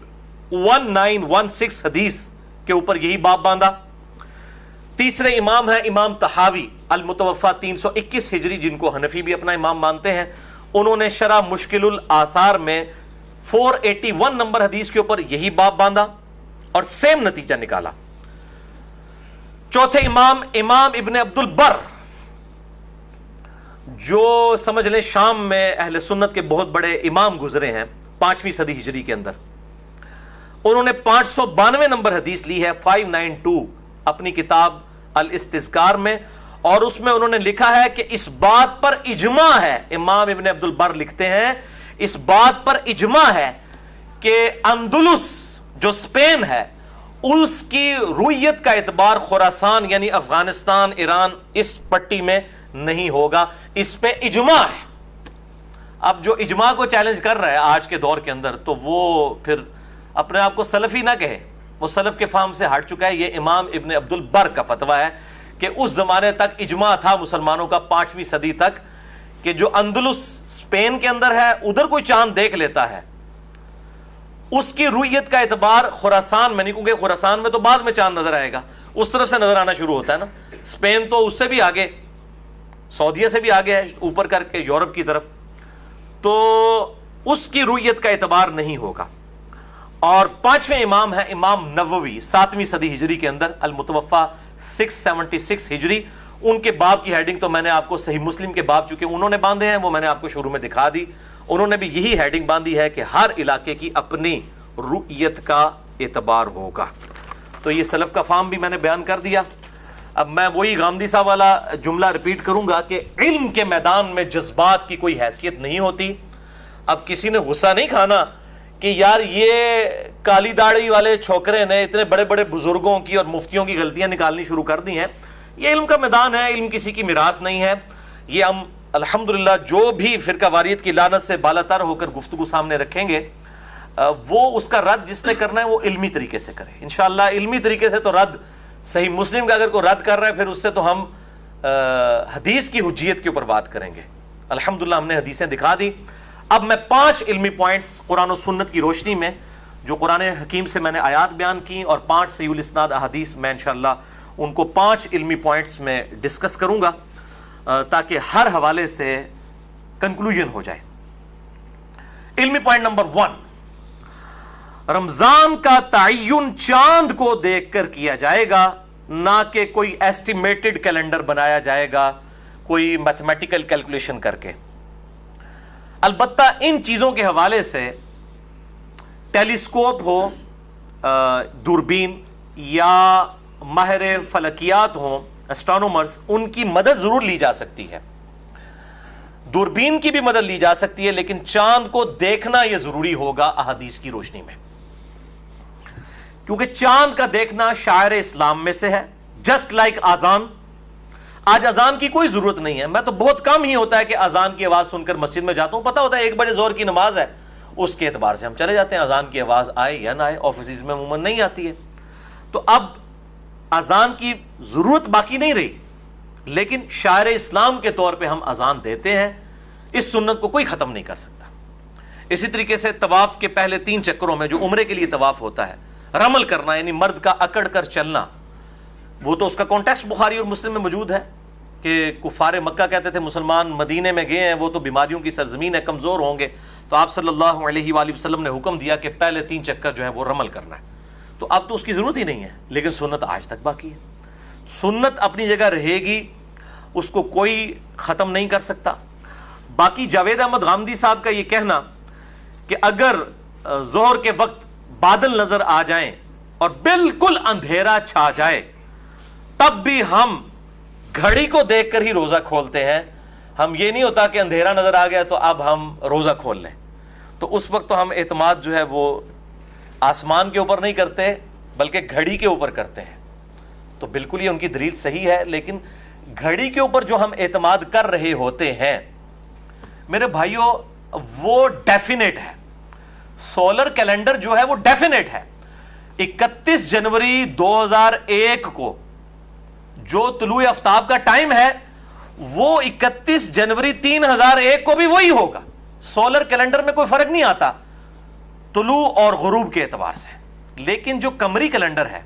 1916 حدیث کے اوپر یہی باب باندھا. تیسرے امام ہے امام طحاوی المتوفا 321 ہجری جن کو حنفی بھی اپنا امام مانتے ہیں، انہوں نے شرح مشکل الآثار میں 481 نمبر حدیث کے اوپر یہی باب باندھا اور سیم نتیجہ نکالا. چوتھے امام ابن عبد البر جو سمجھ لیں شام میں اہل سنت کے بہت بڑے امام گزرے ہیں 5ویں صدی ہجری کے اندر، انہوں نے 592 نمبر حدیث لی ہے 592 اپنی کتاب الاستذکار میں، اور اس میں انہوں نے لکھا ہے کہ اس بات پر اجماع ہے، امام ابن عبد البر لکھتے ہیں اس بات پر اجماع ہے کہ اندلس جو اسپین ہے اس کی رویت کا اعتبار خراسان یعنی افغانستان ایران اس پٹی میں نہیں ہوگا، اس پہ اجماع ہے. اب جو اجماع کو چیلنج کر رہا ہے آج کے دور کے اندر تو وہ پھر اپنے آپ کو سلفی نہ کہے، وہ سلف کے فہم سے ہٹ چکا ہے. یہ امام ابن عبد البر کا فتویٰ ہے کہ اس زمانے تک اجماع تھا مسلمانوں کا 5ویں صدی تک کہ جو اندلس اسپین کے اندر ہے ادھر کوئی چاند دیکھ لیتا ہے اس کی رویت کا اعتبار خراسان میں نہیں، کیونکہ خراسان میں تو بعد میں چاند نظر آئے گا، اس طرف سے نظر آنا شروع ہوتا ہے نا. اسپین تو اس سے بھی آگے، سعودیہ سے بھی آگے ہے اوپر کر کے یورپ کی طرف، تو اس کی رویت کا اعتبار نہیں ہوگا۔ اور پانچویں امام ہے امام نووی، 7ویں صدی ہجری کے اندر، المتوفا 676 ہجری۔ ان کے باب کی ہیڈنگ تو میں نے آپ کو صحیح مسلم کے باب چونکہ انہوں نے باندھے ہیں وہ میں نے آپ کو شروع میں دکھا دی، انہوں نے بھی یہی ہیڈنگ باندھی ہے کہ ہر علاقے کی اپنی رؤیت کا اعتبار ہوگا۔ تو یہ سلف کا فہم بھی میں نے بیان کر دیا۔ اب میں وہی غامدی صاحب والا جملہ ریپیٹ کروں گا کہ علم کے میدان میں جذبات کی کوئی حیثیت نہیں ہوتی۔ اب کسی نے غصہ نہیں کھانا کہ یار یہ کالی داڑھی والے چھوکرے نے اتنے بڑے بڑے بزرگوں کی اور مفتیوں کی غلطیاں نکالنی شروع کر دی ہیں۔ یہ علم کا میدان ہے، علم کسی کی میراث نہیں ہے۔ یہ ہم الحمدللہ جو بھی فرقہ واریت کی لعنت سے بالا تر ہو کر گفتگو سامنے رکھیں گے، وہ اس کا رد جس نے کرنا ہے وہ علمی طریقے سے کرے انشاءاللہ۔ علمی طریقے سے تو رد صحیح مسلم کا اگر کوئی رد کر رہا ہے پھر اس سے تو ہم حدیث کی حجیت کے اوپر بات کریں گے۔ الحمدللہ ہم نے حدیثیں دکھا دی۔ اب میں 5 علمی پوائنٹس قرآن و سنت کی روشنی میں جو قرآن حکیم سے میں نے آیات بیان کی اور 5 صحیح الاسناد احادیث میں انشاءاللہ ان کو 5 علمی پوائنٹس میں ڈسکس کروں گا تاکہ ہر حوالے سے کنکلوژن ہو جائے۔ علمی پوائنٹ نمبر 1، رمضان کا تعین چاند کو دیکھ کر کیا جائے گا، نہ کہ کوئی ایسٹیمیٹڈ کیلنڈر بنایا جائے گا کوئی میتھمیٹیکل کیلکولیشن کر کے۔ البتہ ان چیزوں کے حوالے سے ٹیلیسکوپ ہو، دوربین یا ماہر فلکیات ہوں اسٹرانومرز، ان کی مدد ضرور لی جا سکتی ہے، دوربین کی بھی مدد لی جا سکتی ہے، لیکن چاند کو دیکھنا یہ ضروری ہوگا احادیث کی روشنی میں، کیونکہ چاند کا دیکھنا شاعر اسلام میں سے ہے۔ جسٹ لائک آزان، آج اذان کی کوئی ضرورت نہیں ہے، میں تو بہت کم ہی ہوتا ہے کہ اذان کی آواز سن کر مسجد میں جاتا ہوں، پتہ ہوتا ہے 1 بجے ظہر کی نماز ہے، اس کے اعتبار سے ہم چلے جاتے ہیں، اذان کی آواز آئے یا نہ آئے، آفیسز میں عموماً نہیں آتی ہے۔ تو اب اذان کی ضرورت باقی نہیں رہی، لیکن شاعر اسلام کے طور پہ ہم اذان دیتے ہیں، اس سنت کو کوئی ختم نہیں کر سکتا۔ اسی طریقے سے طواف کے پہلے 3 چکروں میں جو عمرے کے لیے طواف ہوتا ہے، رمل کرنا یعنی مرد کا اکڑ کر چلنا، وہ تو اس کا کانٹیکسٹ بخاری اور مسلم میں موجود ہے کہ کفار مکہ کہتے تھے مسلمان مدینے میں گئے ہیں وہ تو بیماریوں کی سرزمین ہے، کمزور ہوں گے، تو آپ صلی اللہ علیہ وآلہ وسلم نے حکم دیا کہ پہلے 3 چکر جو ہے وہ رمل کرنا ہے۔ تو اب تو اس کی ضرورت ہی نہیں ہے، لیکن سنت آج تک باقی ہے، سنت اپنی جگہ رہے گی، اس کو کوئی ختم نہیں کر سکتا۔ باقی جاوید احمد غامدی صاحب کا یہ کہنا کہ اگر ظہر کے وقت بادل نظر آ جائیں اور بالکل اندھیرا چھا جائے تب بھی ہم گھڑی کو دیکھ کر ہی روزہ کھولتے ہیں، ہم یہ نہیں ہوتا کہ اندھیرا نظر آ گیا تو اب ہم روزہ کھول لیں، تو اس وقت تو ہم اعتماد جو ہے وہ آسمان کے اوپر نہیں کرتے بلکہ گھڑی کے اوپر کرتے ہیں۔ تو بالکل یہ ان کی دلیل صحیح ہے، لیکن گھڑی کے اوپر جو ہم اعتماد کر رہے ہوتے ہیں میرے بھائیوں وہ ڈیفینیٹ ہے، سولر کیلنڈر جو ہے وہ ڈیفینیٹ ہے۔ 31 جنوری 2001 کو جو طلوع آفتاب کا ٹائم ہے وہ 31 جنوری 3001 کو بھی وہی ہوگا، سولر کیلنڈر میں کوئی فرق نہیں آتا طلوع اور غروب کے اعتبار سے۔ لیکن جو قمری کیلنڈر ہے،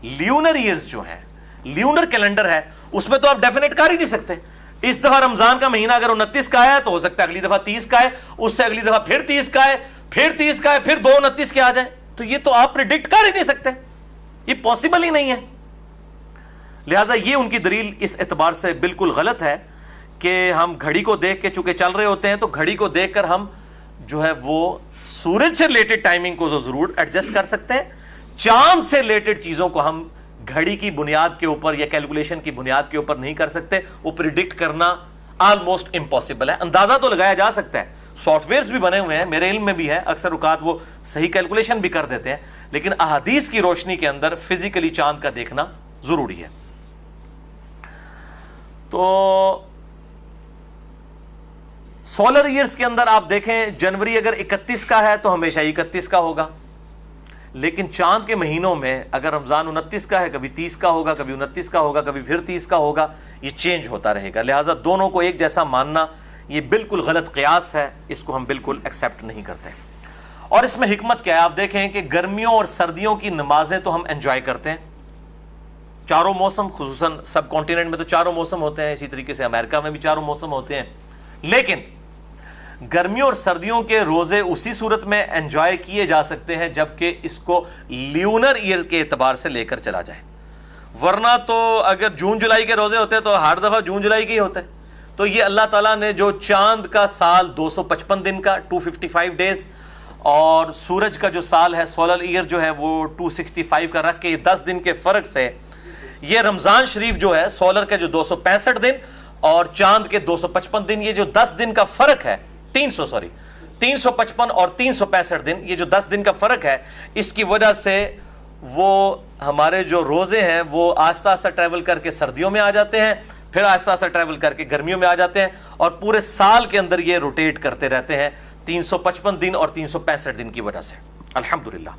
لیونر ایئرز جو ہیں، لیونر کیلنڈر ہے، اس میں تو آپ ڈیفینیٹ کر ہی نہیں سکتے۔ اس دفعہ رمضان کا مہینہ اگر 29 کا ہے تو ہو سکتا ہے اگلی دفعہ 30 کا ہے، اس سے اگلی دفعہ پھر 30 کا ہے، پھر 30 کا ہے، پھر 229 کے آ جائیں، تو یہ تو آپ پریڈکٹ کر ہی نہیں سکتے، یہ پاسبل ہی نہیں ہے۔ لہٰذا یہ ان کی دلیل اس اعتبار سے بالکل غلط ہے کہ ہم گھڑی کو دیکھ کے چونکہ چل رہے ہوتے ہیں تو گھڑی کو دیکھ کر ہم جو ہے وہ سورج سے ریلیٹڈ ٹائمنگ کو ضرور ایڈجسٹ کر سکتے ہیں، چاند سے ریلیٹڈ چیزوں کو ہم گھڑی کی بنیاد کے اوپر یا کیلکولیشن کی بنیاد کے اوپر نہیں کر سکتے، وہ پریڈکٹ کرنا آلموسٹ امپاسبل ہے۔ اندازہ تو لگایا جا سکتا ہے، سافٹ ویئرز بھی بنے ہوئے ہیں، میرے علم میں بھی ہے، اکثر اوقات وہ صحیح کیلکولیشن بھی کر دیتے ہیں، لیکن احادیث کی روشنی کے اندر فزیکلی چاند کا دیکھنا ضروری ہے۔ تو سولر ایئرز کے اندر آپ دیکھیں جنوری اگر 31 کا ہے تو ہمیشہ 31 کا ہوگا، لیکن چاند کے مہینوں میں اگر رمضان 29 کا ہے کبھی 30 کا ہوگا، کبھی 29 کا ہوگا، کبھی پھر 30 کا ہوگا، یہ چینج ہوتا رہے گا۔ لہٰذا دونوں کو ایک جیسا ماننا یہ بالکل غلط قیاس ہے، اس کو ہم بالکل ایکسیپٹ نہیں کرتے۔ اور اس میں حکمت کیا ہے؟ آپ دیکھیں کہ گرمیوں اور سردیوں کی نمازیں تو ہم انجوائے کرتے ہیں، چاروں موسم، خصوصاً سب کانٹیننٹ میں تو چاروں موسم ہوتے ہیں، اسی طریقے سے امریکہ میں بھی چاروں موسم ہوتے ہیں، لیکن گرمیوں اور سردیوں کے روزے اسی صورت میں انجوائے کیے جا سکتے ہیں جبکہ اس کو لیونر ایئر کے اعتبار سے لے کر چلا جائے، ورنہ تو اگر جون جولائی کے روزے ہوتے تو ہر دفعہ جون جولائی کے ہی ہوتے. تو یہ اللہ تعالیٰ نے جو چاند کا سال 255 دن کا 255 ڈیز اور سورج کا جو سال ہے سولر ایئر جو ہے وہ 265 کا رکھ کے یہ 10 دن کے فرق سے یہ رمضان شریف جو ہے سولر کے جو 265 دن اور چاند کے 255 دن، یہ جو 10 دن کا فرق ہے 355 اور 365 دن، یہ جو 10 دن کا فرق ہے، اس کی وجہ سے وہ ہمارے جو روزے ہیں وہ آہستہ آہستہ ٹریول کر کے سردیوں میں آ جاتے ہیں، پھر آہستہ آہستہ ٹریول کر کے گرمیوں میں آ جاتے ہیں، اور پورے سال کے اندر یہ روٹیٹ کرتے رہتے ہیں 355 دن اور 365 دن کی وجہ سے. الحمدللہ.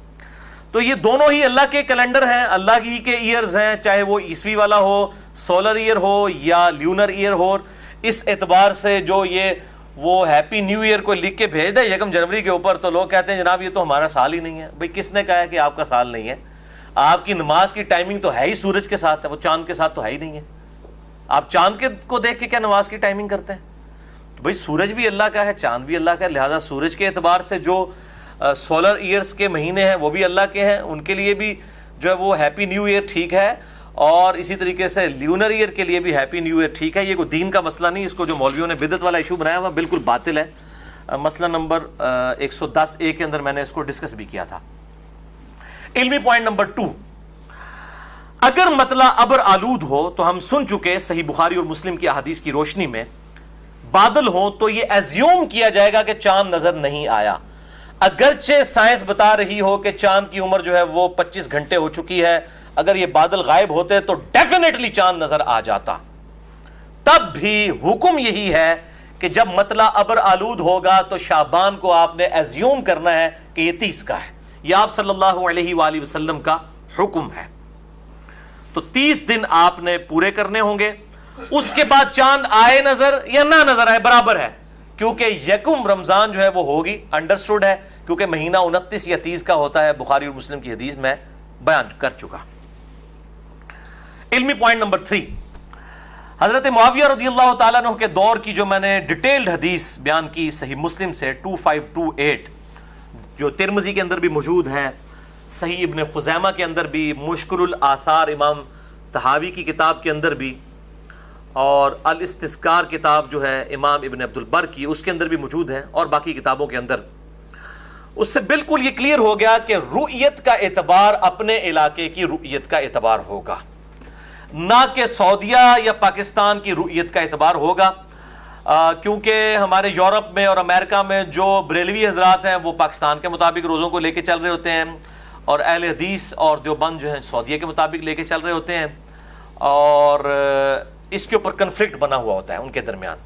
تو یہ دونوں ہی اللہ کے کیلنڈر ہیں، اللہ ہی کے ایئرز ہیں، چاہے وہ عیسوی والا ہو، سولر ایئر ہو یا لیونر ایئر ہو. اس اعتبار سے جو یہ وہ ہیپی نیو ایئر کو لکھ کے بھیج دے 1 جنوری کے اوپر، تو لوگ کہتے ہیں جناب یہ تو ہمارا سال ہی نہیں ہے. بھئی کس نے کہا ہے کہ آپ کا سال نہیں ہے؟ آپ کی نماز کی ٹائمنگ تو ہے ہی سورج کے ساتھ ہے، وہ چاند کے ساتھ تو ہے ہی نہیں ہے. آپ چاند کو دیکھ کے کیا نماز کی ٹائمنگ کرتے ہیں؟ تو بھئی سورج بھی اللہ کا ہے، چاند بھی اللہ کا ہے، لہذا سورج کے اعتبار سے جو سولر ایئرز کے مہینے ہیں وہ بھی اللہ کے ہیں، ان کے لیے بھی جو ہے وہ ہیپی نیو ایئر ٹھیک ہے، اور اسی طریقے سے لیونر ایئر کے لیے بھی ہیپی نیو ایئر ٹھیک ہے. یہ کوئی دین کا مسئلہ نہیں، اس کو جو مولویوں نے بدعت والا ایشو بنایا ہوا بالکل باطل ہے. مسئلہ نمبر 110A کے اندر میں نے اس کو ڈسکس بھی کیا تھا. علمی پوائنٹ نمبر 2، اگر مطلع ابر آلود ہو تو ہم سن چکے صحیح بخاری اور مسلم کی احادیث کی روشنی میں بادل ہوں تو یہ ایزیوم کیا جائے گا کہ چاند نظر نہیں آیا، اگرچہ سائنس بتا رہی ہو کہ چاند کی عمر جو ہے وہ 25 گھنٹے ہو چکی ہے. اگر یہ بادل غائب ہوتے تو ڈیفینیٹلی چاند نظر آ جاتا. تب بھی حکم یہی ہے کہ جب مطلع ابر آلود ہوگا تو شعبان کو آپ نے ایزیوم کرنا ہے کہ یہ 30 کا ہے. یہ آپ صلی اللہ علیہ وآلہ وسلم کا حکم ہے. تو 30 دن آپ نے پورے کرنے ہوں گے. اس کے بعد چاند آئے نظر یا نہ نظر آئے برابر ہے، کیونکہ 1 رمضان جو ہے وہ ہوگی، انڈرسٹوڈ ہے، کیونکہ مہینہ 29 یا 30 کا ہوتا ہے، بخاری اور مسلم کی حدیث میں بیان کر چکا. علمی پوائنٹ نمبر 3، حضرت معاویہ رضی اللہ تعالیٰ عنہ کے دور کی جو میں نے ڈیٹیلڈ حدیث بیان کی صحیح مسلم سے 2528، جو ترمذی کے اندر بھی موجود ہے، صحیح ابن خزیمہ کے اندر بھی، مشکل الآثار امام طحاوی کی کتاب کے اندر بھی، اور الاستذکار کتاب جو ہے امام ابن عبد البر کی اس کے اندر بھی موجود ہے، اور باقی کتابوں کے اندر. اس سے بالکل یہ کلیئر ہو گیا کہ رؤیت کا اعتبار اپنے علاقے کی رؤیت کا اعتبار ہوگا، نہ کہ سعودیہ یا پاکستان کی رؤیت کا اعتبار ہوگا. کیونکہ ہمارے یورپ میں اور امریکہ میں جو بریلوی حضرات ہیں وہ پاکستان کے مطابق روزوں کو لے کے چل رہے ہوتے ہیں، اور اہل حدیث اور دیوبند جو ہیں سعودیہ کے مطابق لے کے چل رہے ہوتے ہیں، اور اس کے اوپر کنفلکٹ بنا ہوا ہوتا ہے ان کے درمیان.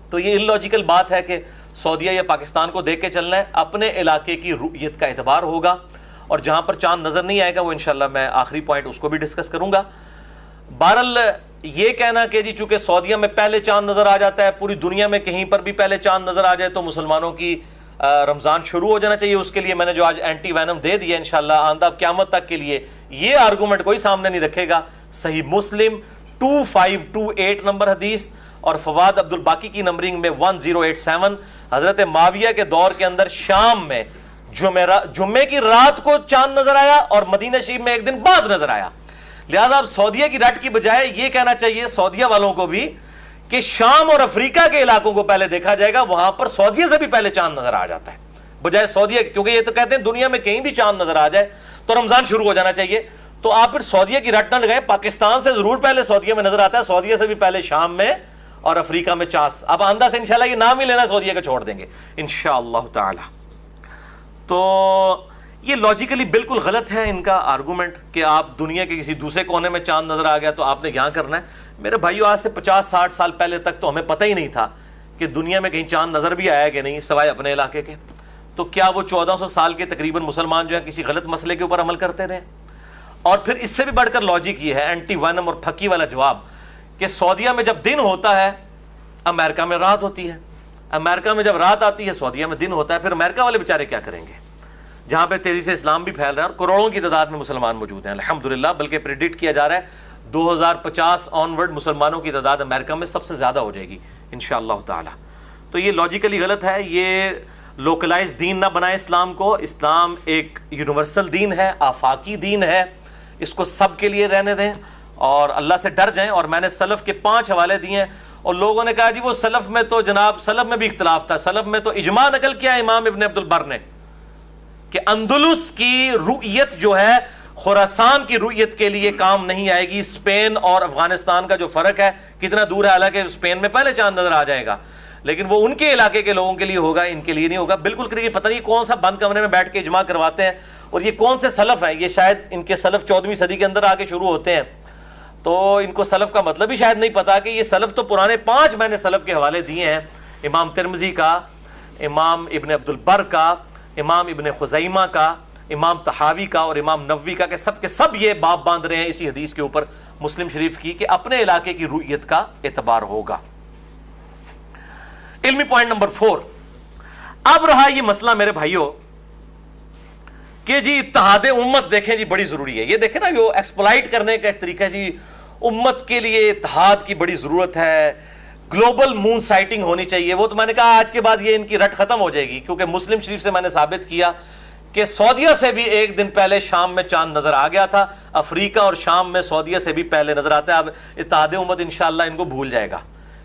تو یہ illogical بات ہے کہ سعودیہ یا پاکستان کو دیکھ کے چلنا ہے، اپنے علاقے کی رؤیت کا اعتبار ہوگا. اور جہاں پر چاند نظر نہیں آئے گا وہ انشاءاللہ میں آخری پوائنٹ اس کو بھی ڈسکس کروں گا. بہرحال یہ کہنا کہ جی چونکہ سعودیہ میں پہلے چاند نظر آ جاتا ہے، پوری دنیا میں کہیں پر بھی پہلے چاند نظر آ جائے تو مسلمانوں کی رمضان شروع ہو جانا چاہیے، اس کے لیے میں نے جو آج اینٹی وینم دے دیا انشاءاللہ آئندہ قیامت تک کے لیے یہ آرگومنٹ کوئی سامنے نہیں رکھے گا. صحیح مسلم 2528 نمبر حدیث، اور فواد عبد الباقی کی نمبرنگ میں 1087، حضرت معاویہ کے دور کے اندر شام میں جمعے کی رات کو چاند نظر آیا اور مدینہ شریف میں 1 دن بعد نظر آیا. لہذا اب سعودیہ کی رٹ کی بجائے یہ کہنا چاہیے سعودیہ والوں کو بھی کہ شام اور افریقہ کے علاقوں کو پہلے دیکھا جائے گا، وہاں پر سعودیہ سے بھی پہلے چاند نظر آ جاتا ہے بجائے سعودیہ، کیونکہ یہ تو کہتے ہیں دنیا میں کہیں بھی چاند نظر آ جائے تو رمضان شروع ہو جانا چاہیے. تو آپ پھر سعودیہ کی رٹ نہ لگائیں، پاکستان سے ضرور پہلے سعودیہ میں نظر آتا ہے، سعودیہ سے بھی پہلے شام میں اور افریقہ میں چاند. اب آئندہ سے انشاءاللہ یہ نام ہی لینا سعودیہ کا چھوڑ دیں گے انشاءاللہ تعالی. تو یہ لاجیکلی بالکل غلط ہے ان کا آرگومنٹ کہ آپ دنیا کے کسی دوسرے کونے میں چاند نظر آ گیا تو آپ نے یہاں کرنا ہے. میرے بھائیو آج سے 50-60 سال پہلے تک تو ہمیں پتہ ہی نہیں تھا کہ دنیا میں کہیں چاند نظر بھی آیا کہ نہیں سوائے اپنے علاقے کے. تو کیا وہ 1400 سال کے تقریباً مسلمان جو ہیں کسی غلط مسئلے کے اوپر عمل کرتے رہے؟ اور پھر اس سے بھی بڑھ کر لاجک یہ ہے اینٹی وینم اور پھکی والا جواب کہ سعودیہ میں جب دن ہوتا ہے امریکہ میں رات ہوتی ہے، امریکہ میں جب رات آتی ہے سعودیہ میں دن ہوتا ہے، پھر امریکہ والے بیچارے کیا کریں گے؟ جہاں پہ تیزی سے اسلام بھی پھیل رہا ہے اور کروڑوں کی تعداد میں مسلمان موجود ہیں الحمدللہ، بلکہ پریڈکٹ کیا جا رہا ہے 2050 آنورڈ مسلمانوں کی تعداد امریکہ میں سب سے زیادہ ہو جائے گی انشاءاللہ تعالی۔ تو یہ لاجیکلی غلط ہے، یہ لوکلائز دین نہ بنائے اسلام کو۔ اسلام ایک یونیورسل دین ہے، آفاقی دین ہے، اس کو سب کے لیے رہنے دیں اور اللہ سے ڈر جائیں۔ اور میں نے سلف کے 5 حوالے دیے ہیں، اور لوگوں نے کہا جی وہ سلف میں تو جناب سلف میں بھی اختلاف تھا، سلف میں تو اجماع نقل کیا امام ابن عبد البر نے کہ اندلس کی رؤیت جو ہے خراسان کی رؤیت کے لیے کام نہیں آئے گی۔ اسپین اور افغانستان کا جو فرق ہے کتنا دور ہے، حالانکہ اسپین میں پہلے چاند نظر آ جائے گا، لیکن وہ ان کے علاقے کے لوگوں کے لیے ہوگا، ان کے لیے نہیں ہوگا۔ بالکل کریے، پتہ نہیں کون سا بند کمرے میں بیٹھ کے اجماع کرواتے ہیں، اور یہ کون سے سلف ہیں، یہ شاید ان کے سلف 14ویں صدی کے اندر آ کے شروع ہوتے ہیں، تو ان کو سلف کا مطلب ہی شاید نہیں پتا کہ یہ سلف تو پرانے 5 میں نے سلف کے حوالے دیے ہیں، امام ترمذی کا، امام ابن عبد البر کا، امام ابن خزیمہ کا، امام طحاوی کا اور امام نووی کا، کہ سب یہ باب باندھ رہے ہیں اسی حدیث کے اوپر مسلم شریف کی کہ اپنے علاقے کی رؤیت کا اعتبار ہوگا۔ علمی پوائنٹ نمبر 4، اب رہا یہ مسئلہ میرے بھائیوں کہ جی اتحاد امت دیکھیں جی بڑی ضروری ہے۔ یہ دیکھیں نا وہ ایکسپلائٹ کرنے کا ایک طریقہ، جی امت کے لیے اتحاد کی بڑی ضرورت ہے، گلوبل مون سائٹنگ ہونی چاہیے۔ وہ تو میں نے کہا آج کے بعد یہ ان کی رٹ ختم ہو جائے گی، کیونکہ مسلم شریف سے میں نے ثابت کیا کہ سعودیہ سے بھی ایک دن پہلے شام میں چاند نظر آ گیا تھا، افریقہ اور شام میں سعودیہ سے بھی پہلے نظر آتا ہے۔ اب اتحاد امت انشاءاللہ ان کو بھول جائے گا،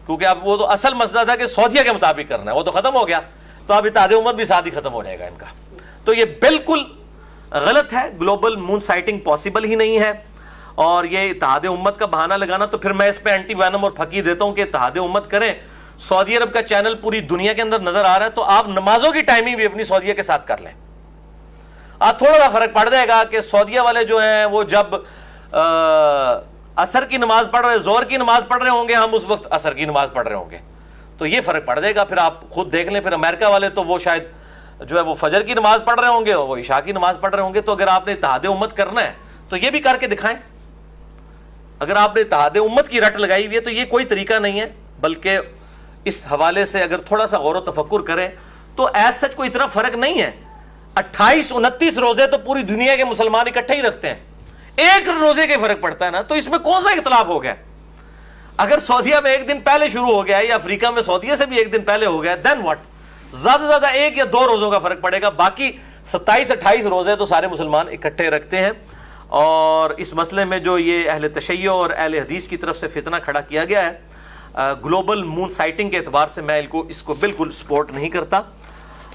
کیونکہ اب وہ تو اصل مسئلہ تھا کہ سعودیہ کے مطابق کرنا ہے، وہ تو ختم ہو گیا، تو اب اتحاد امت بھی ساتھ ہی ختم ہو جائے گا ان کا۔ تو یہ بالکل غلط ہے، گلوبل مون سائٹنگ پاسبل ہی نہیں ہے، اور یہ اتحاد امت کا بہانہ لگانا، تو پھر میں اس پہ اینٹی وینم اور پھکی دیتا ہوں کہ اتحاد امت کریں۔ سعودی عرب کا چینل پوری دنیا کے اندر نظر آ رہا ہے، تو آپ نمازوں کی ٹائمنگ بھی اپنی سعودیہ کے ساتھ کر لیں۔ تھوڑا سا فرق پڑ جائے گا کہ سعودیہ والے جو ہیں وہ جب عصر کی نماز پڑھ رہے، زہر کی نماز پڑھ رہے ہوں گے، ہم اس وقت عصر کی نماز پڑھ رہے ہوں گے، تو یہ فرق پڑ جائے گا۔ پھر آپ خود دیکھ لیں، پھر امریکہ والے تو وہ شاید جو ہے وہ فجر کی نماز پڑھ رہے ہوں گے اور وہ عشاء کی نماز پڑھ رہے ہوں گے۔ تو اگر آپ نے اتحاد امت کرنا ہے تو یہ بھی کر کے دکھائیں۔ اگر آپ نے اتحاد امت کی رٹ لگائی ہوئی ہے تو یہ کوئی طریقہ نہیں ہے، بلکہ اس حوالے سے اگر تھوڑا سا غور و تفکر کریں تو ایز سچ کوئی اتنا فرق نہیں ہے۔ 28-29 روزے تو پوری دنیا کے مسلمان اکٹھے ہی رکھتے ہیں، ایک روزے کے فرق پڑتا ہے نا، تو اس میں کون سا اختلاف ہو گیا؟ اگر سعودیہ میں ایک دن پہلے شروع ہو گیا یا افریقہ میں سعودیہ سے بھی ایک دن پہلے ہو گیا، دین واٹ؟ زیادہ سے زیادہ 1 یا 2 روزوں کا فرق پڑے گا، باقی 27-28 روزے تو سارے مسلمان اکٹھے رکھتے ہیں۔ اور اس مسئلے میں جو یہ اہل تشیع اور اہل حدیث کی طرف سے فتنہ کھڑا کیا گیا ہے گلوبل مون سائٹنگ کے اعتبار سے، میں اس کو بالکل سپورٹ نہیں کرتا۔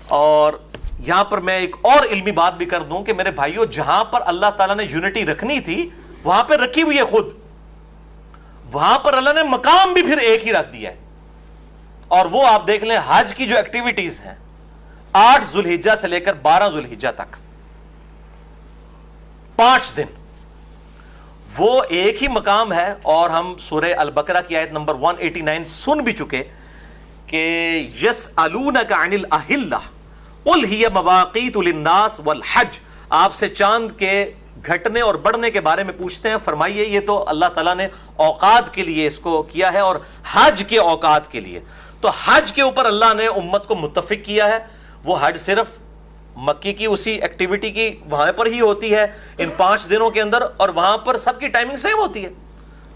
اور یہاں پر میں ایک اور علمی بات بھی کر دوں کہ میرے بھائیوں، جہاں پر اللہ تعالیٰ نے یونٹی رکھنی تھی وہاں پہ رکھی ہوئی ہے خود، وہاں پر اللہ نے مقام بھی پھر ایک ہی رکھ دیا ہے۔ اور وہ آپ دیکھ لیں حج کی جو ایکٹیویٹیز ہیں 8 ذوالحجہ سے لے کر 12 ذوالحجہ تک 5 دن وہ ایک ہی مقام ہے۔ اور ہم سورہ البقرہ کی آیت نمبر 189 سن بھی چکے کہ یسألونک عن الاہلہ قل ہی مواقیت للناس والحج، آپ سے چاند کے گھٹنے اور بڑھنے کے بارے میں پوچھتے ہیں، فرمائیے یہ تو اللہ تعالیٰ نے اوقات کے لیے اس کو کیا ہے اور حج کے اوقات کے لیے۔ تو حج کے اوپر اللہ نے امت کو متفق کیا ہے، وہ حج صرف مکی کی اسی ایکٹیویٹی کی وہاں پر ہی ہوتی ہے ان 5 دنوں کے اندر، اور وہاں پر سب کی ٹائمنگ سیم ہوتی ہے،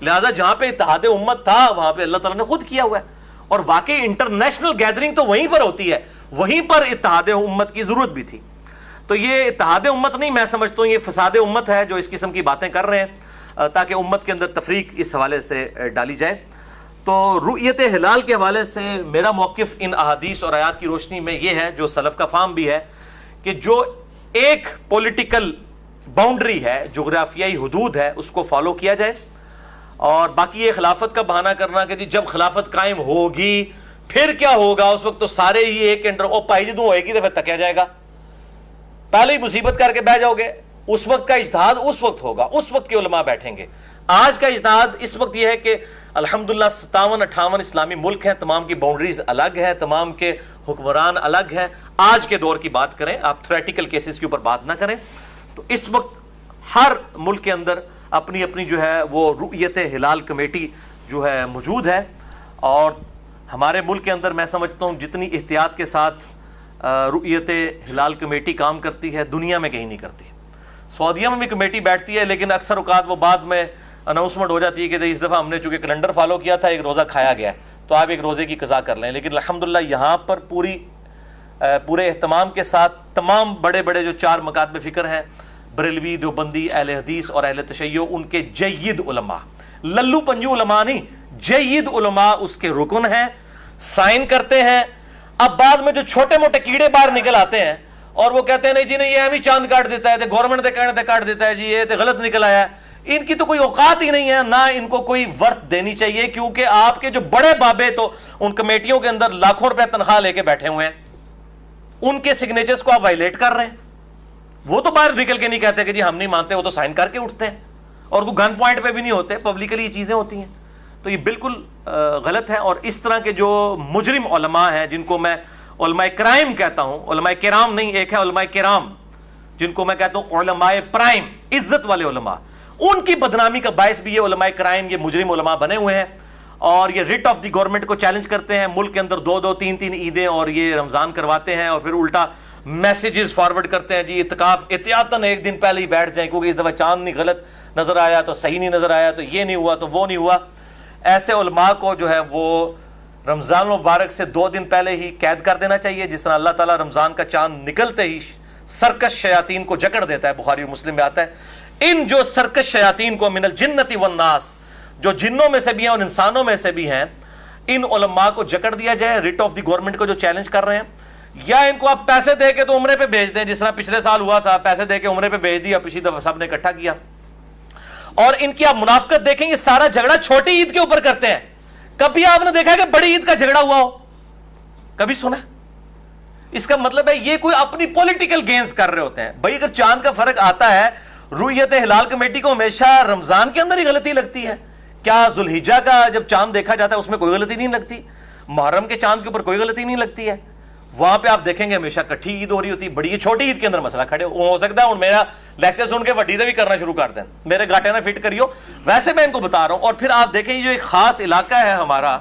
لہٰذا جہاں پہ اتحاد امت تھا وہاں پہ اللہ تعالیٰ نے خود کیا ہوا ہے۔ اور واقعی انٹرنیشنل گیدرنگ تو وہیں پر ہوتی ہے، وہیں پر اتحاد امت کی ضرورت بھی تھی۔ تو یہ اتحاد امت نہیں، میں سمجھتا ہوں یہ فساد امت ہے جو اس قسم کی باتیں کر رہے ہیں تاکہ امت کے اندر تفریق اس حوالے سے ڈالی جائے۔ تو رؤیت ہلال کے حوالے سے میرا موقف ان احادیث اور آیات کی روشنی میں یہ ہے، جو سلف کا فہم بھی ہے، کہ جو ایک پولیٹیکل باؤنڈری ہے، جغرافیائی حدود ہے، اس کو فالو کیا جائے۔ اور باقی یہ خلافت کا بہانہ کرنا کہ جی جب خلافت قائم ہوگی پھر کیا ہوگا، اس وقت تو سارے ہی ایک پائی جدوں ہوئے گی تو پھر تکیا جائے گا، پہلے ہی مصیبت کر کے بیٹھ جاؤ گے۔ اس وقت کا اجتہاد اس وقت ہوگا، اس وقت کے علماء بیٹھیں گے۔ آج کا اجتہاد اس وقت یہ ہے کہ الحمدللہ 57-58 اسلامی ملک ہیں، تمام کی باؤنڈریز الگ ہیں، تمام کے حکمران الگ ہیں۔ آج کے دور کی بات کریں، آپ تھیوریٹیکل کیسز کے اوپر بات نہ کریں۔ تو اس وقت ہر ملک کے اندر اپنی اپنی جو ہے وہ رؤیت ہلال کمیٹی جو ہے موجود ہے، اور ہمارے ملک کے اندر میں سمجھتا ہوں جتنی احتیاط کے ساتھ رؤیت ہلال کمیٹی کام کرتی ہے، دنیا میں کہیں نہیں کرتی. سعودیہ میں بھی کمیٹی بیٹھتی ہے، لیکن اکثر اوقات وہ بعد میں اناؤنسمنٹ ہو جاتی ہے کہ اس دفعہ ہم نے چونکہ کیلنڈر فالو کیا تھا، ایک روزہ کھایا گیا ہے تو آپ ایک روزے کی قضا کر لیں. لیکن الحمدللہ یہاں پر پورے اہتمام کے ساتھ تمام بڑے بڑے جو 4 مکاتب فکر ہیں، بریلوی، دیوبندی، اہل حدیث اور اہل تشیع، ان کے جید علماء، للو پنجو علماء نہیں، جید علماء اس کے رکن ہیں، سائن کرتے ہیں. اب بعد میں جو چھوٹے موٹے کیڑے باہر نکل آتے ہیں اور وہ کہتے ہیں نہیں جی نہیں یہ ہمیں چاند کاٹ دیتا ہے، گورنمنٹ دے کہنے تے کاٹ دیتا ہے جی، یہ تو غلط نکل آیا ہے. ان کی تو کوئی اوقات ہی نہیں ہے، نہ ان کو کوئی ورت دینی چاہیے، کیونکہ آپ کے جو بڑے بابے تو ان کمیٹیوں کے اندر لاکھوں روپے تنخواہ لے کے بیٹھے ہوئے ہیں، ان کے سگنیچرز کو آپ وائلیٹ کر رہے ہیں. وہ تو باہر نکل کے نہیں کہتے کہ جی ہم نہیں مانتے، وہ تو سائن کر کے اٹھتے ہیں اور کوئی گن پوائنٹ پہ بھی نہیں ہوتے، پبلکلی یہ چیزیں ہوتی ہیں. تو یہ بالکل غلط ہے. اور اس طرح کے جو مجرم علماء ہیں، جن کو میں علماء کرائم کہتا ہوں، علماء کرام نہیں، ایک ہے علماء کرام جن کو میں کہتا ہوں علماء پرائم، عزت والے علماء، ان کی بدنامی کا باعث بھی یہ علماء کرائم، یہ مجرم علماء بنے ہوئے ہیں. اور یہ ریٹ آف دی گورنمنٹ کو چیلنج کرتے ہیں، ملک کے اندر 2-2 3-3 عیدیں اور یہ رمضان کرواتے ہیں، اور پھر الٹا میسیجز فارورڈ کرتے ہیں جی اعتکاف احتیاطاً ایک دن پہلے ہی بیٹھ جائیں کیونکہ اس دفعہ چاند نہیں غلط نظر آیا تو صحیح نہیں نظر آیا، تو یہ نہیں ہوا تو وہ نہیں ہوا. ایسے علماء کو جو ہے وہ رمضان مبارک سے 2 دن پہلے ہی قید کر دینا چاہیے، جس طرح اللہ تعالیٰ رمضان کا چاند نکلتے ہی سرکش شیاطین کو جکڑ دیتا ہے. بخاری و مسلم میں آتا ہے ان جو سرکش شیاطین کو من الجنت والناس، جو جنوں میں سے بھی ہیں اور انسانوں میں سے بھی ہیں، ان علماء کو جکڑ دیا جائے. ریٹ آف دی گورنمنٹ کو جو چیلنج کر رہے ہیں، یا ان کو آپ پیسے دے کے تو عمرے پہ بھیج دیں، جس طرح پچھلے سال ہوا تھا، پیسے دے کے عمرے پہ بھیج دیا، پچھلی دفعہ سب نے اکٹھا کیا. اور ان کی آپ منافقت دیکھیں، یہ سارا جھگڑا چھوٹی عید کے اوپر کرتے ہیں. کبھی آپ نے دیکھا کہ بڑی عید کا جھگڑا ہوا ہو؟ کبھی سنا؟ اس کا مطلب ہے یہ کوئی اپنی پولیٹیکل گینز کر رہے ہوتے ہیں. بھائی اگر چاند کا فرق آتا ہے، رؤیت ہلال کمیٹی کو ہمیشہ رمضان کے اندر ہی غلطی لگتی ہے، کیا ذوالحجہ کا جب چاند دیکھا جاتا ہے اس میں کوئی غلطی نہیں لگتی؟ محرم کے چاند کے اوپر کوئی غلطی نہیں لگتی ہے؟ وہاں پہ آپ دیکھیں گے ہمیشہ کٹھی عید ہو رہی ہوتی ہے. بڑی یہ چھوٹی عید کے اندر مسئلہ کھڑے ہو سکتا ہے میرا لیکچر سن کے وڈی سے بھی کرنا شروع کر دیں، میرے گاٹے نہ فٹ کریو. ویسے میں ان کو بتا رہا ہوں. اور پھر آپ دیکھیں یہ جو ایک خاص علاقہ ہے ہمارا،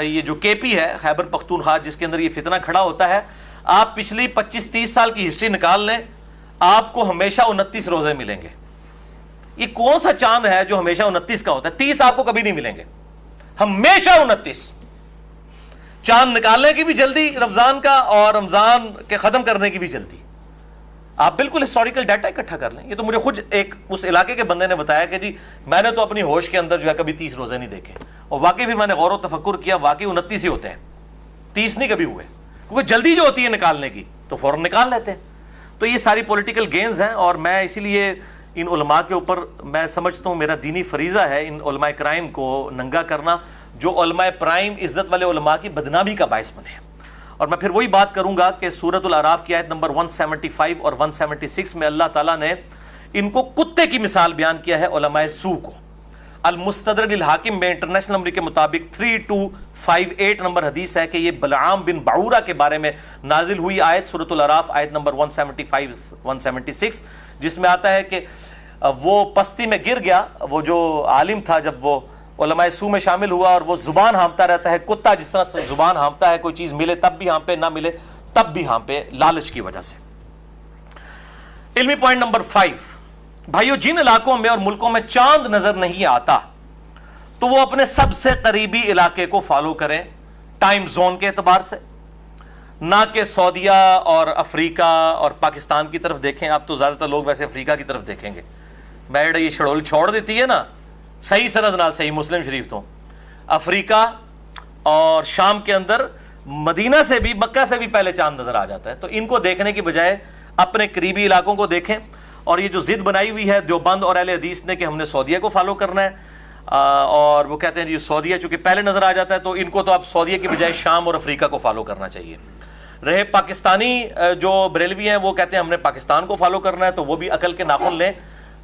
یہ جو کے پی ہے، خیبر پختونخوا، جس کے اندر یہ فتنہ کھڑا ہوتا ہے، آپ پچھلی 25-30 سال کی ہسٹری نکال لیں، آپ کو ہمیشہ 29 روزے ملیں گے. یہ کون سا چاند ہے جو ہمیشہ 29 کا ہوتا ہے؟ 30 آپ کو کبھی نہیں ملیں گے، ہمیشہ 29. چاند نکالنے کی بھی جلدی رمضان کا، اور رمضان کے ختم کرنے کی بھی جلدی. آپ بالکل ہسٹوریکل ڈیٹا اکٹھا کر لیں. یہ تو مجھے خود ایک اس علاقے کے بندے نے بتایا کہ جی میں نے تو اپنی ہوش کے اندر جو ہے کبھی 30 روزے نہیں دیکھے، اور واقعی بھی میں نے غور و تفکر کیا، واقعی 29 ہی ہوتے ہیں، 30 نہیں کبھی ہوئے، کیونکہ جلدی جو ہوتی ہے نکالنے کی تو فوراً نکال لیتے ہیں. تو یہ ساری پولیٹیکل گینز ہیں، اور میں اسی لیے ان علماء کے اوپر میں سمجھتا ہوں میرا دینی فریضہ ہے ان علماء کرائم کو ننگا کرنا، جو علماء پرائم عزت والے علماء کی بدنامی کا باعث بنے ہیں. اور میں پھر وہی بات کروں گا کہ سورۃ الاعراف کی آیت نمبر 175 اور 176 میں اللہ تعالیٰ نے ان کو کتے کی مثال بیان کیا ہے، علماء سو کو. المستدرک الحاکم میں انٹرنیشنل نمبر کے مطابق 3258 نمبر حدیث ہے کہ یہ بلعام بن بعورہ کے بارے میں نازل ہوئی آیت سورۃ الاعراف آیت نمبر 175-176، جس میں آتا ہے کہ وہ پستی میں گر گیا، وہ جو عالم تھا، جب وہ علماء سو میں شامل ہوا، اور وہ زبان ہانپتا رہتا ہے، کتا جس طرح سے زبان ہانپتا ہے، کوئی چیز ملے تب بھی ہانپے، نہ ملے تب بھی ہانپے، لالچ کی وجہ سے. علمی پوائنٹ نمبر 5، بھائیو جن علاقوں میں اور ملکوں میں چاند نظر نہیں آتا تو وہ اپنے سب سے قریبی علاقے کو فالو کریں ٹائم زون کے اعتبار سے، نہ کہ سعودیہ اور افریقہ اور پاکستان کی طرف دیکھیں. اب تو زیادہ تر لوگ ویسے افریقہ کی طرف دیکھیں گے. میڈ یہ شڑول چھوڑ دیتی ہے نا صحیح سند نال، صحیح مسلم شریف تو افریقہ اور شام کے اندر مدینہ سے بھی، مکہ سے بھی پہلے چاند نظر آ جاتا ہے. تو ان کو دیکھنے کی بجائے اپنے قریبی علاقوں کو دیکھیں. اور یہ جو ضد بنائی ہوئی ہے دیوبند اور اہل حدیث نے کہ ہم نے سعودیہ کو فالو کرنا ہے، اور وہ کہتے ہیں جی سعودیہ چونکہ پہلے نظر آ جاتا ہے تو ان کو تو اب سعودیہ کی بجائے شام اور افریقہ کو فالو کرنا چاہیے. رہے پاکستانی جو بریلوی ہیں وہ کہتے ہیں ہم نے پاکستان کو فالو کرنا ہے، تو وہ بھی عقل کے ناخن لیں،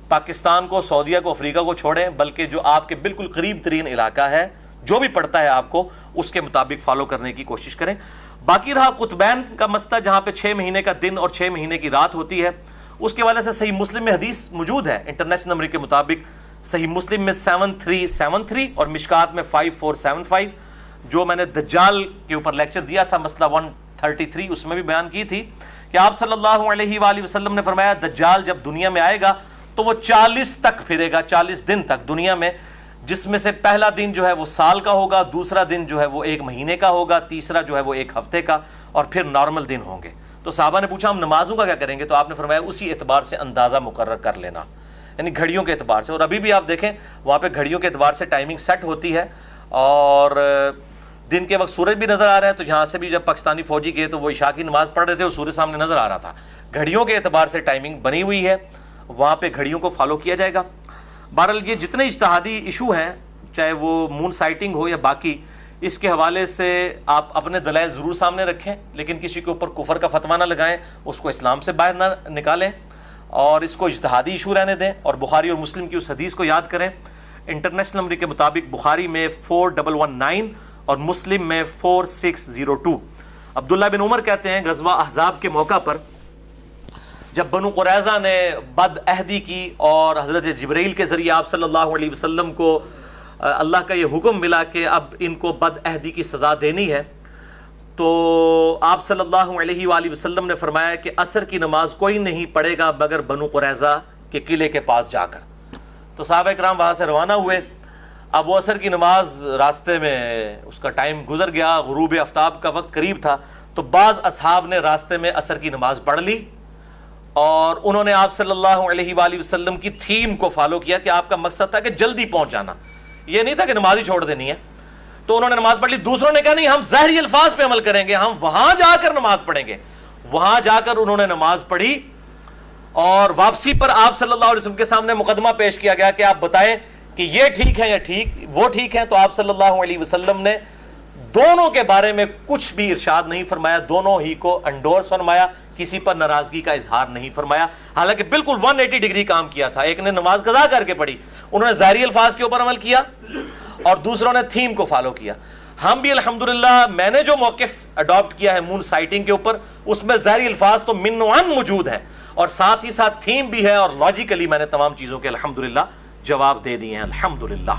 پاکستان کو، سعودیہ کو، افریقہ کو چھوڑیں، بلکہ جو آپ کے بالکل قریب ترین علاقہ ہے جو بھی پڑتا ہے آپ کو اس کے مطابق فالو کرنے کی کوشش کریں. باقی رہا قطبین کا مسئلہ جہاں پہ 6 مہینے کا دن اور 6 مہینے کی رات ہوتی ہے، اس کے والے سے صحیح مسلم میں حدیث موجود ہے انٹرنیشنل نمبر کے مطابق، صحیح مسلم میں 7373 اور مشکات میں 5475، جو میں نے دجال کے اوپر لیکچر دیا تھا مسئلہ 33 اس میں بھی بیان کی تھی کہ آپ صلی اللہ علیہ وآلہ وسلم نے فرمایا دجال جب دنیا میں آئے گا تو وہ 40 تک پھرے گا، 40 دن تک دنیا میں، جس میں سے پہلا دن جو ہے وہ سال کا ہوگا، دوسرا دن جو ہے وہ 1 مہینے کا ہوگا، تیسرا جو ہے وہ 1 ہفتے کا، اور پھر نارمل دن ہوں گے۔ تو صحابہ نے پوچھا ہم نمازوں کا کیا کریں گے؟ تو آپ نے فرمایا اسی اعتبار سے اندازہ مقرر کر لینا، یعنی گھڑیوں کے اعتبار سے۔ اور ابھی بھی آپ دیکھیں وہاں پہ گھڑیوں کے اعتبار سے ٹائمنگ سیٹ ہوتی ہے، اور دن کے وقت سورج بھی نظر آ رہا ہے، تو یہاں سے بھی جب پاکستانی فوجی گئے تو وہ عشاء کی نماز پڑھ رہے تھے اور سورج سامنے نظر آ رہا تھا۔ گھڑیوں کے اعتبار سے ٹائمنگ بنی ہوئی ہے، وہاں پہ گھڑیوں کو فالو کیا جائے گا۔ بہرحال یہ جتنے اجتہادی ایشو ہیں، چاہے وہ مون سائٹنگ ہو یا باقی، اس کے حوالے سے آپ اپنے دلائل ضرور سامنے رکھیں، لیکن کسی کے اوپر کفر کا فتویٰ نہ لگائیں، اس کو اسلام سے باہر نہ نکالیں، اور اس کو اجتہادی ایشو رہنے دیں۔ اور بخاری اور مسلم کی اس حدیث کو یاد کریں، انٹرنیشنل نمبر کے مطابق بخاری میں 4119 اور مسلم میں 4602۔ عبداللہ بن عمر کہتے ہیں غزوہ احزاب کے موقع پر جب بنو قریظہ نے بد عہدی کی اور حضرت جبرائیل کے ذریعے آپ صلی اللہ علیہ وسلم کو اللہ کا یہ حکم ملا کہ اب ان کو بد عہدی کی سزا دینی ہے، تو آپ صلی اللہ علیہ وآلہ وسلم نے فرمایا کہ عصر کی نماز کوئی نہیں پڑھے گا مگر بنو قریظہ کے قلعے کے پاس جا کر۔ تو صحابہ کرام وہاں سے روانہ ہوئے۔ اب وہ عصر کی نماز راستے میں اس کا ٹائم گزر گیا، غروب آفتاب کا وقت قریب تھا، تو بعض اصحاب نے راستے میں عصر کی نماز پڑھ لی، اور انہوں نے آپ صلی اللہ علیہ وآلہ وسلم کی تھیم کو فالو کیا کہ آپ کا مقصد تھا کہ جلدی پہنچ جانا، یہ نہیں تھا کہ نماز ہی چھوڑ دینی ہے۔ تو انہوں نے نماز پڑھ لی، دوسروں نے کہا نہیں ہم ظاہری الفاظ پہ عمل کریں گے، ہم وہاں جا کر نماز پڑھیں گے۔ وہاں جا کر انہوں نے نماز پڑھی، اور واپسی پر آپ صلی اللہ علیہ وسلم کے سامنے مقدمہ پیش کیا گیا کہ آپ بتائیں کہ یہ ٹھیک ہے یا وہ ٹھیک ہے۔ تو آپ صلی اللہ علیہ وسلم نے دونوں کے بارے میں کچھ بھی ارشاد نہیں فرمایا، دونوں ہی کو انڈورس فرمایا، کسی پر ناراضگی کا اظہار نہیں فرمایا، حالانکہ بالکل 180 ڈگری کام کیا تھا۔ ایک نے نماز قضا کر کے پڑھی، انہوں نے ظاہری الفاظ کے اوپر عمل کیا، اور دوسروں نے تھیم کو فالو کیا۔ ہم بھی الحمدللہ میں نے جو موقف اڈاپٹ کیا ہے مون سائٹنگ کے اوپر، اس میں ظاہری الفاظ تو من و عن موجود ہیں، اور ساتھ ہی ساتھ تھیم بھی ہے، اور لاجیکلی میں نے تمام چیزوں کے الحمدللہ جواب دے دیے ہیں الحمدللہ۔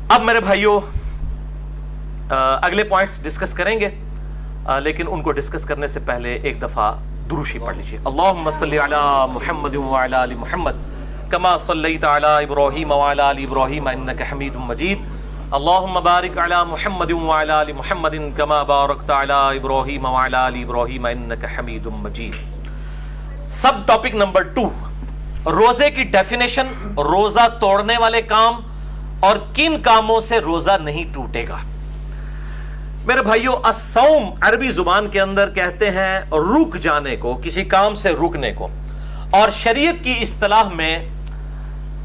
اب میرے بھائیوں اگلے پوائنٹس ڈسکس کریں گے، لیکن ان کو ڈسکس کرنے سے پہلے ایک دفعہ دروشی پڑھ لیجیے۔ اللہم صلی علی محمد وعلی آل محمد کما صلیت علی ابراہیم وعلی آل ابراہیم انک حمید مجید۔ اللہم بارک علی محمد وعلی آل محمد کما بارکت علی ابراہیم وعلی آل ابراہیم انک حمید مجید۔ سب ٹاپک نمبر 2، روزے کی ڈیفینیشن، روزہ توڑنے والے کام اور کن کاموں سے روزہ نہیں ٹوٹے گا۔ میرے بھائیو، الصوم عربی زبان کے اندر کہتے ہیں رک جانے کو، کسی کام سے رکنے کو، اور شریعت کی اصطلاح میں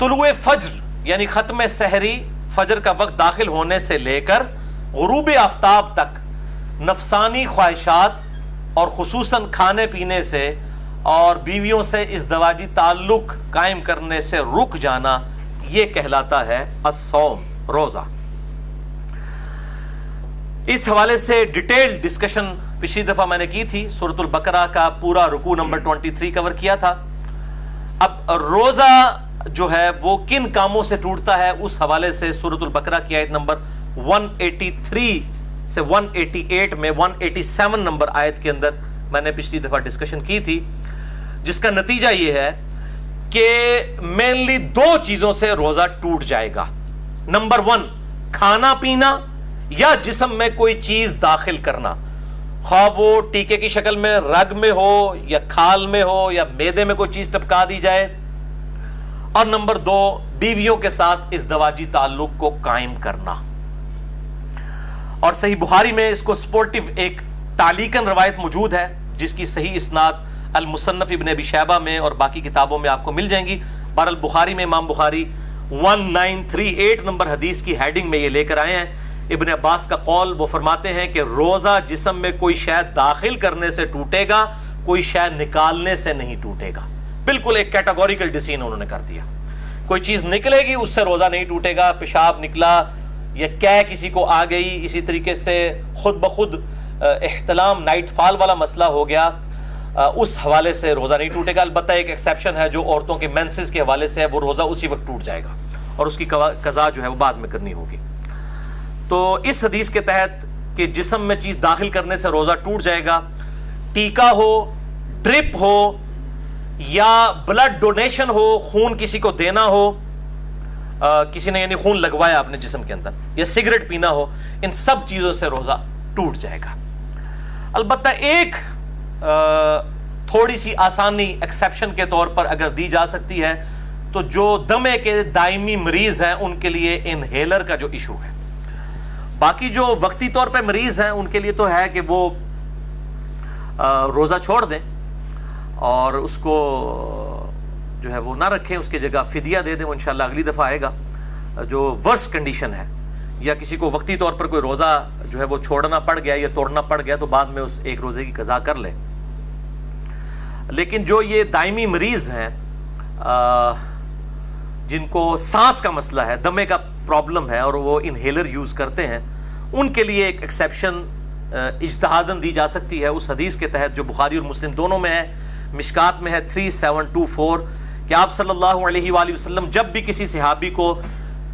طلوع فجر یعنی ختم سحری، فجر کا وقت داخل ہونے سے لے کر غروب آفتاب تک نفسانی خواہشات اور خصوصاً کھانے پینے سے اور بیویوں سے ازدواجی تعلق قائم کرنے سے رک جانا، یہ کہلاتا ہے الصوم، روزہ۔ اس حوالے سے ڈیٹیل ڈسکشن پچھلی دفعہ میں نے کی تھی، سورۃ البقرہ کا پورا رکوع نمبر 23 کور کیا تھا۔ اب روزہ جو ہے وہ کن کاموں سے ٹوٹتا ہے، اس حوالے سے سورۃ البقرہ کی آیت نمبر 183 سے 188 میں 187 نمبر آیت کے اندر میں نے پچھلی دفعہ ڈسکشن کی تھی، جس کا نتیجہ یہ ہے کہ مینلی 2 چیزوں سے روزہ ٹوٹ جائے گا۔ نمبر 1، کھانا پینا یا جسم میں کوئی چیز داخل کرنا، خواہ وہ ٹیکے کی شکل میں رگ میں ہو یا کھال میں ہو یا معدے میں کوئی چیز ٹپکا دی جائے۔ اور نمبر 2، بیویوں کے ساتھ ازدواجی تعلق کو قائم کرنا۔ اور صحیح بخاری میں اس کو سپورٹیو ایک تعلیقاً روایت موجود ہے، جس کی صحیح اسناد المصنف ابن ابی شیبہ میں اور باقی کتابوں میں آپ کو مل جائیں گی۔ بہرحال بخاری میں امام بخاری 1938 نمبر حدیث کی ہیڈنگ میں یہ لے کر آئے ہیں۔ ابن عباس کا قول، وہ فرماتے ہیں کہ روزہ جسم میں کوئی شے داخل کرنے سے ٹوٹے گا، کوئی شے نکالنے سے نہیں ٹوٹے گا۔ بالکل ایک کیٹاگوریکل ڈیسیژن انہوں نے کر دیا، کوئی چیز نکلے گی اس سے روزہ نہیں ٹوٹے گا، پیشاب نکلا یا کہہ کسی کو آ گئی، اسی طریقے سے خود بخود احتلام نائٹ فال والا مسئلہ ہو گیا، اس حوالے سے روزہ نہیں ٹوٹے گا۔ البتہ ایک ایکسیپشن ہے جو عورتوں کے مینسز کے حوالے سے ہے، وہ روزہ اسی وقت ٹوٹ جائے گا اور اس کی قضا جو ہے وہ بعد میں کرنی ہوگی۔ تو اس حدیث کے تحت کہ جسم میں چیز داخل کرنے سے روزہ ٹوٹ جائے گا، ٹیکا ہو، ڈرپ ہو، یا بلڈ ڈونیشن ہو، خون کسی کو دینا ہو، کسی نے یعنی خون لگوایا اپنے جسم کے اندر، یا سگریٹ پینا ہو، ان سب چیزوں سے روزہ ٹوٹ جائے گا۔ البتہ ایک تھوڑی سی آسانی ایکسیپشن کے طور پر اگر دی جا سکتی ہے تو جو دمے کے دائمی مریض ہیں ان کے لیے انہیلر کا جو ایشو ہے، باقی جو وقتی طور پہ مریض ہیں ان کے لیے تو ہے کہ وہ روزہ چھوڑ دیں اور اس کو جو ہے وہ نہ رکھیں، اس کی جگہ فدیہ دے دیں، وہ انشاءاللہ اگلی دفعہ آئے گا۔ جو ورس کنڈیشن ہے یا کسی کو وقتی طور پر کوئی روزہ جو ہے وہ چھوڑنا پڑ گیا یا توڑنا پڑ گیا تو بعد میں اس ایک روزے کی قضا کر لے۔ لیکن جو یہ دائمی مریض ہیں جن کو سانس کا مسئلہ ہے، دمے کا پرابلم ہے اور وہ انہیلر یوز کرتے ہیں، ان کے لیے ایک ایکسیپشن اجتہاداً دی جا سکتی ہے اس حدیث کے تحت جو بخاری اور مسلم دونوں میں ہے، مشکات میں ہے 3724، کہ آپ صلی اللہ علیہ وآلہ وسلم جب بھی کسی صحابی کو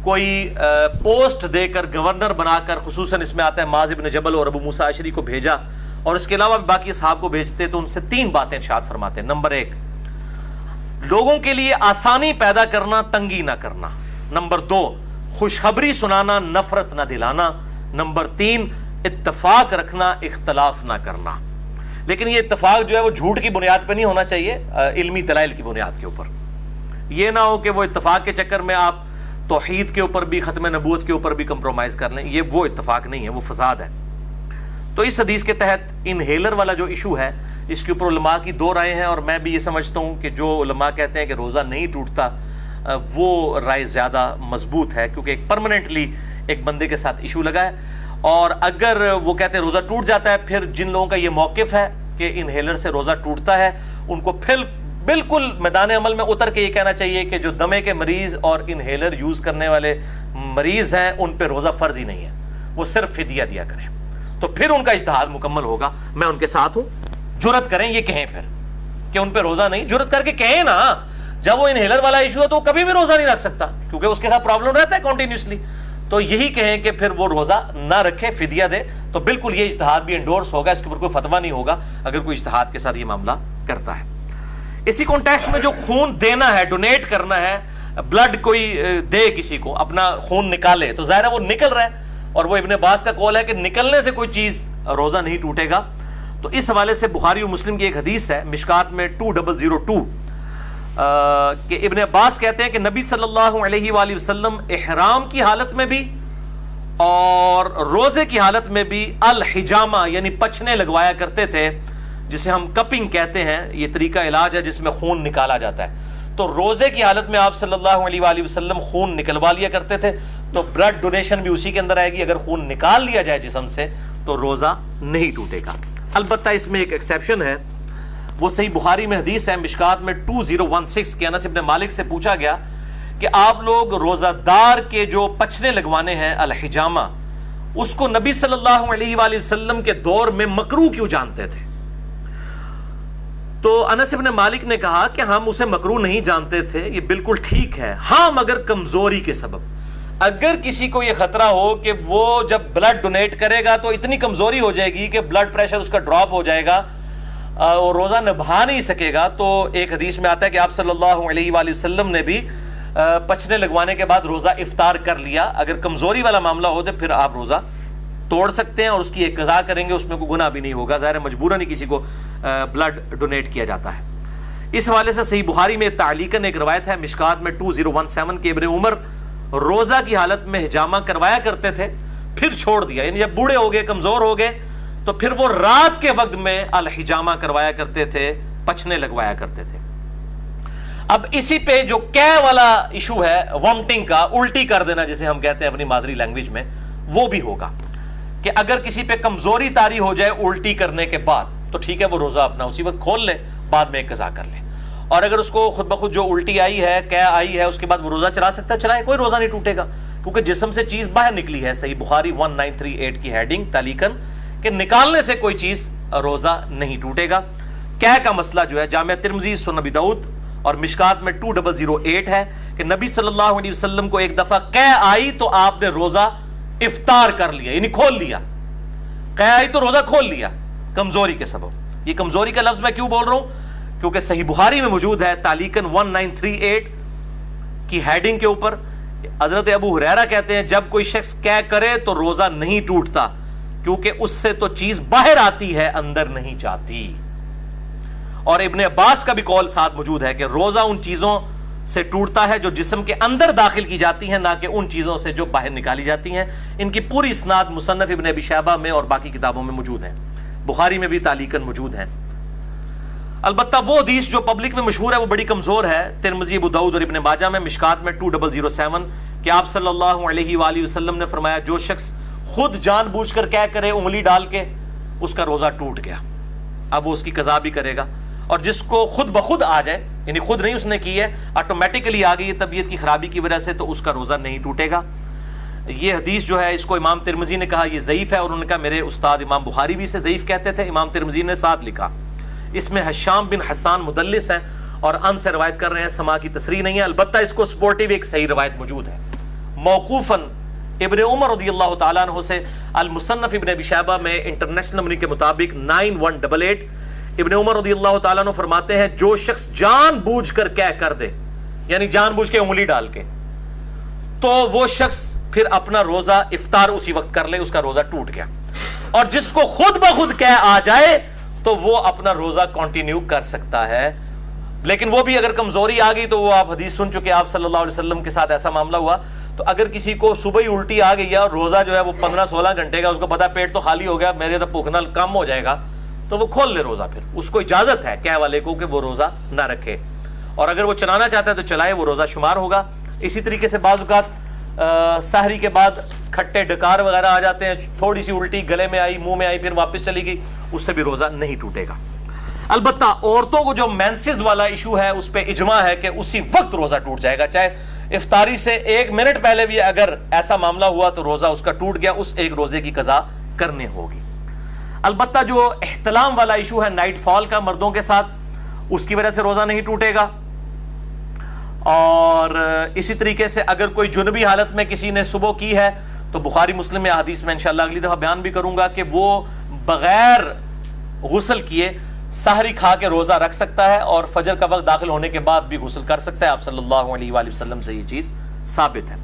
کوئی پوسٹ دے کر گورنر بنا کر، خصوصاً اس میں آتا ہے معاذ بن جبل اور ابو موسیٰ اشعری کو بھیجا اور اس کے علاوہ بھی باقی اصحاب کو بھیجتے تو ان سے 3 باتیں ارشاد فرماتے ہیں۔ نمبر 1، لوگوں کے لیے آسانی پیدا کرنا، تنگی نہ کرنا۔ نمبر 2، خوشخبری سنانا، نفرت نہ دلانا۔ نمبر 3، اتفاق رکھنا، اختلاف نہ کرنا۔ لیکن یہ اتفاق جو ہے وہ جھوٹ کی بنیاد پہ نہیں ہونا چاہیے، علمی دلائل کی بنیاد کے اوپر۔ یہ نہ ہو کہ وہ اتفاق کے چکر میں آپ توحید کے اوپر بھی، ختم نبوت کے اوپر بھی کمپرومائز کر لیں، یہ وہ اتفاق نہیں ہے، وہ فساد ہے۔ تو اس حدیث کے تحت انہیلر والا جو ایشو ہے اس کے اوپر علماء کی 2 رائے ہیں، اور میں بھی یہ سمجھتا ہوں کہ جو علماء کہتے ہیں کہ روزہ نہیں ٹوٹتا وہ رائے زیادہ مضبوط ہے، کیونکہ ایک پرماننٹلی ایک بندے کے ساتھ ایشو لگا ہے۔ اور اگر وہ کہتے ہیں روزہ ٹوٹ جاتا ہے، پھر جن لوگوں کا یہ موقف ہے کہ انہیلر سے روزہ ٹوٹتا ہے ان کو پھر بالکل میدان عمل میں اتر کے یہ کہنا چاہیے کہ جو دمے کے مریض اور انہیلر یوز کرنے والے مریض ہیں ان پہ روزہ فرض ہی نہیں ہے، وہ صرف فدیہ دیا کریں، تو پھر ان کا اجتہاد مکمل ہوگا۔ میں ان کے ساتھ ہوں، جرت کریں یہ کہیں پھر کہ ان پہ روزہ نہیں، جرت کر کے کہیں نا، جب وہ انہیلر والا ایشو ہے تو وہ کبھی بھی روزہ نہیں رکھ سکتا کیونکہ اس کے ساتھ پرابلم رہتا ہے کنٹینیوسلی، تو یہی کہیں کہ پھر وہ روزہ نہ رکھے، فدیہ دے، تو بالکل یہ اجتہاد بھی انڈورس ہوگا، اس کے اوپر کوئی فتویٰ نہیں ہوگا اگر کوئی اجتہاد کے ساتھ یہ معاملہ کرتا ہے۔ اسی کانٹیکسٹ میں جو خون دینا ہے، ڈونیٹ کرنا ہے، بلڈ کوئی دے کسی کو، اپنا خون نکالے، تو ظاہر ہے وہ نکل رہا ہے، اور وہ ابن عباس کا قول ہے کہ نکلنے سے کوئی چیز روزہ نہیں ٹوٹے گا۔ تو اس حوالے سے بخاری و مسلم کی ایک حدیث ہے مشکات میں 2002 کہ ابن عباس کہتے ہیں کہ نبی صلی اللہ علیہ وآلہ وسلم احرام کی حالت میں بھی اور روزے کی حالت میں بھی الحجامہ یعنی پچھنے لگوایا کرتے تھے، جسے ہم کپنگ کہتے ہیں، یہ طریقہ علاج ہے جس میں خون نکالا جاتا ہے۔ تو روزے کی حالت میں آپ صلی اللہ علیہ وآلہ وسلم خون نکلوا لیا کرتے تھے، تو بلڈ ڈونیشن بھی اسی کے اندر آئے گی، اگر خون نکال لیا جائے جسم سے تو روزہ نہیں ٹوٹے گا۔ البتہ اس میں ایک ایکسیپشن ہے، وہ صحیح بخاری میں حدیث ہے مشکات میں 2016 کہ انس بن مالک سے پوچھا گیا کہ آپ لوگ روزہ دار کے جو پچھنے لگوانے ہیں الحجامہ، اس کو نبی صلی اللہ علیہ وآلہ وسلم کے دور میں مکروہ کیوں جانتے تھے؟ تو انس بن مالک نے کہا کہ ہم اسے مکروہ نہیں جانتے تھے، یہ بالکل ٹھیک ہے، ہاں مگر کمزوری کے سبب، اگر کسی کو یہ خطرہ ہو کہ وہ جب بلڈ ڈونیٹ کرے گا تو اتنی کمزوری ہو جائے گی کہ بلڈ پریشر اس کا ڈراپ ہو جائے گا اور روزہ نبھا نہیں سکے گا، تو ایک حدیث میں آتا ہے کہ آپ صلی اللہ علیہ وآلہ وسلم نے بھی پچھنے لگوانے کے بعد روزہ افطار کر لیا۔ اگر کمزوری والا معاملہ ہو تو پھر آپ روزہ توڑ سکتے ہیں اور اس کی ایک قضا کریں گے، اس میں کوئی گناہ بھی نہیں ہوگا، ظاہر ہے مجبوراً ہی کسی کو بلڈ ڈونیٹ کیا جاتا ہے۔ اس حوالے سے صحیح بخاری میں تعلیقاً ایک روایت ہے مشکات میں 2017 کے ابن عمر روزہ کی حالت میں حجامہ کروایا کرتے تھے، پھر چھوڑ دیا، یعنی جب بوڑھے ہو گئے، کمزور ہو گئے، تو پھر وہ رات کے وقت میں الحجامہ کروایا کرتے تھے، پچھنے لگوایا کرتے تھے۔ اب اسی پہ جو والا ایشو ہے وامٹنگ کا، الٹی کر دینا جسے ہم کہتے ہیں اپنی مادری لینگویج میں، وہ بھی ہوگا کہ اگر کسی پہ کمزوری طاری ہو جائے الٹی کرنے کے بعد تو ٹھیک ہے، وہ روزہ اپنا اسی وقت کھول لے، بعد میں ایک قضا کر لے، اور اگر اس کو خود بخود جو الٹی آئی ہے، آئی ہے، اس کے بعد وہ روزہ چلا سکتا ہے، چلائے، کوئی روزہ نہیں ٹوٹے گا، کیونکہ جسم سے چیز باہر نکلی ہے۔ صحیح بخاری 1938 کی ہیڈنگ تعلیقاً کہ نکالنے سے کوئی چیز روزہ نہیں ٹوٹے گا۔ کا مسئلہ جو ہے جامعہ ترمذی، سنن ابی داؤد اور مشکات میں 2008 ہے کہ نبی صلی اللہ علیہ وسلم کو ایک دفعہ آئی تو آپ نے روزہ افطار کر لیا، یعنی کھول لیا، قے آئی تو روزہ کھول لیا کمزوری کے سبب. یہ کمزوری کا لفظ میں کیوں بول رہا ہوں؟ کیونکہ صحیح بخاری میں موجود ہے تعلیقاً 1938 کی ہیڈنگ کے اوپر حضرت ابو ہریرہ کہتے ہیں جب کوئی شخص قے کرے تو روزہ نہیں ٹوٹتا کیونکہ اس سے تو چیز باہر آتی ہے اندر نہیں جاتی. اور ابن عباس کا بھی قول ساتھ موجود ہے کہ روزہ ان چیزوں سے ٹوٹتا ہے جو جسم کے اندر داخل کی جاتی ہیں، نہ کہ ان چیزوں سے جو باہر نکالی جاتی ہیں. ان کی پوری اسناد مصنف ابن ابی شیبہ میں اور باقی کتابوں میں موجود ہیں، بخاری میں بھی تعلیقاً موجود ہیں. البتہ وہ حدیث جو پبلک میں مشہور ہے وہ بڑی کمزور ہے. ترمذی، ابو داؤد اور ابن ماجہ میں مشکات میں 2007 کہ آپ صلی اللہ علیہ وآلہ وسلم نے فرمایا جو شخص خود جان بوجھ کر کیا کرے انگلی ڈال کے اس کا روزہ ٹوٹ گیا، اب وہ اس کی قضا بھی کرے گا. اور جس کو خود بخود آ جائے، یعنی خود نہیں اس نے کی ہے، آٹومیٹکلی آ گئی ہے طبیعت کی خرابی کی وجہ سے، تو اس کا روزہ نہیں ٹوٹے گا. یہ حدیث جو ہے اس کو امام ترمذی نے کہا یہ ضعیف ہے، اور انہوں نے کہا میرے استاد امام بخاری بھی اسے ضعیف کہتے تھے. امام ترمذی نے ساتھ لکھا اس میں حشام بن حسان مدلس ہیں اور ان سے روایت کر رہے ہیں، سما کی تصریح نہیں ہے. البتہ اس کو سپورٹیو ایک صحیح روایت موجود ہے موقوفاً ابن عمر رضی اللہ تعالیٰ عنہ سے. المصنف ابن ابی شیبہ میں انٹرنیشنل نمبر کے مطابق 9188 ابن عمر رضی اللہ تعالیٰ عنہ فرماتے ہیں جو شخص جان بوجھ کر کیا کر دے، یعنی جان بوجھ کے انگلی ڈال کے، تو وہ شخص پھر اپنا روزہ افطار اسی وقت کر لے، اس کا روزہ ٹوٹ گیا. اور جس کو خود بخود کیا آ جائے تو وہ اپنا روزہ کنٹینیو کر سکتا ہے. لیکن وہ بھی اگر کمزوری آ گئی تو وہ آپ حدیث سن چکے، آپ صلی اللہ علیہ وسلم کے ساتھ ایسا معاملہ ہوا. تو اگر کسی کو صبح ہی الٹی آ گئی ہے اور روزہ جو ہے وہ 15-16 گھنٹے کا، اس کو پتا پیٹ تو خالی ہو گیا، میرے تو بھوکنا کم ہو جائے گا، تو وہ کھول لے روزہ. پھر اس کو اجازت ہے کہہ والے کو کہ وہ روزہ نہ رکھے، اور اگر وہ چلانا چاہتا ہے تو چلائے، وہ روزہ شمار ہوگا. اسی طریقے سے بعض اوقات سحری کے بعد کھٹے ڈکار وغیرہ آ جاتے ہیں، تھوڑی سی الٹی گلے میں آئی، منہ میں آئی، پھر واپس چلی گئی، اس سے بھی روزہ نہیں ٹوٹے گا. البتہ عورتوں کو جو مینسز والا ایشو ہے اس پہ اجماع ہے کہ اسی وقت روزہ ٹوٹ جائے گا، چاہے افطاری سے 1 منٹ پہلے بھی اگر ایسا معاملہ ہوا تو روزہ اس کا ٹوٹ گیا، اس ایک روزے کی قضا کرنی ہوگی. البتہ جو احتلام والا ایشو ہے نائٹ فال کا مردوں کے ساتھ، اس کی وجہ سے روزہ نہیں ٹوٹے گا. اور اسی طریقے سے اگر کوئی جنبی حالت میں کسی نے صبح کی ہے تو بخاری مسلم میں حدیث میں انشاءاللہ اگلی دفعہ بیان بھی کروں گا کہ وہ بغیر غسل کیے سحری کھا کے روزہ رکھ سکتا ہے اور فجر کا وقت داخل ہونے کے بعد بھی غسل کر سکتا ہے. آپ صلی اللہ علیہ وآلہ وسلم سے یہ چیز ثابت ہے.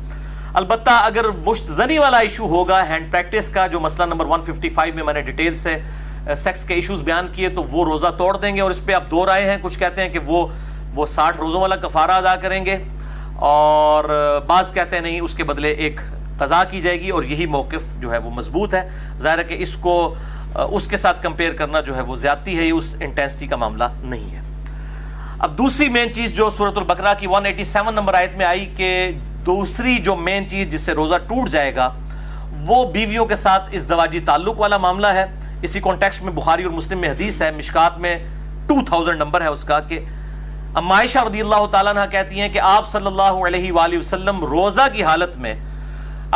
البتہ اگر مشت زنی والا ایشو ہوگا ہینڈ پریکٹس کا، جو مسئلہ نمبر 155 میں میں نے ڈیٹیل سے سیکس کے ایشوز بیان کیے، تو وہ روزہ توڑ دیں گے. اور اس پہ اب 2 رائے ہیں، کچھ کہتے ہیں کہ وہ 60 روزوں والا کفارہ ادا کریں گے، اور بعض کہتے ہیں نہیں، اس کے بدلے ایک قضا کی جائے گی. اور یہی موقف جو ہے وہ مضبوط ہے. ظاہر ہے کہ اس کو اس کے ساتھ کمپیئر کرنا جو ہے وہ زیادتی ہے، یہ اس انٹینسٹی کا معاملہ نہیں ہے. اب دوسری مین چیز جو سورۃ البقرہ کی 187 نمبر آیت میں آئی کہ دوسری جو مین چیز جس سے روزہ ٹوٹ جائے گا وہ بیویوں کے ساتھ ازدواجی تعلق والا معاملہ ہے. اسی کانٹیکسٹ میں بخاری اور مسلم میں حدیث ہے، مشکات میں 2000 نمبر ہے اس کا، کہ اما عائشہ رضی اللہ تعالیٰ عنہ کہتی ہیں کہ آپ صلی اللہ علیہ وآلہ وسلم روزہ کی حالت میں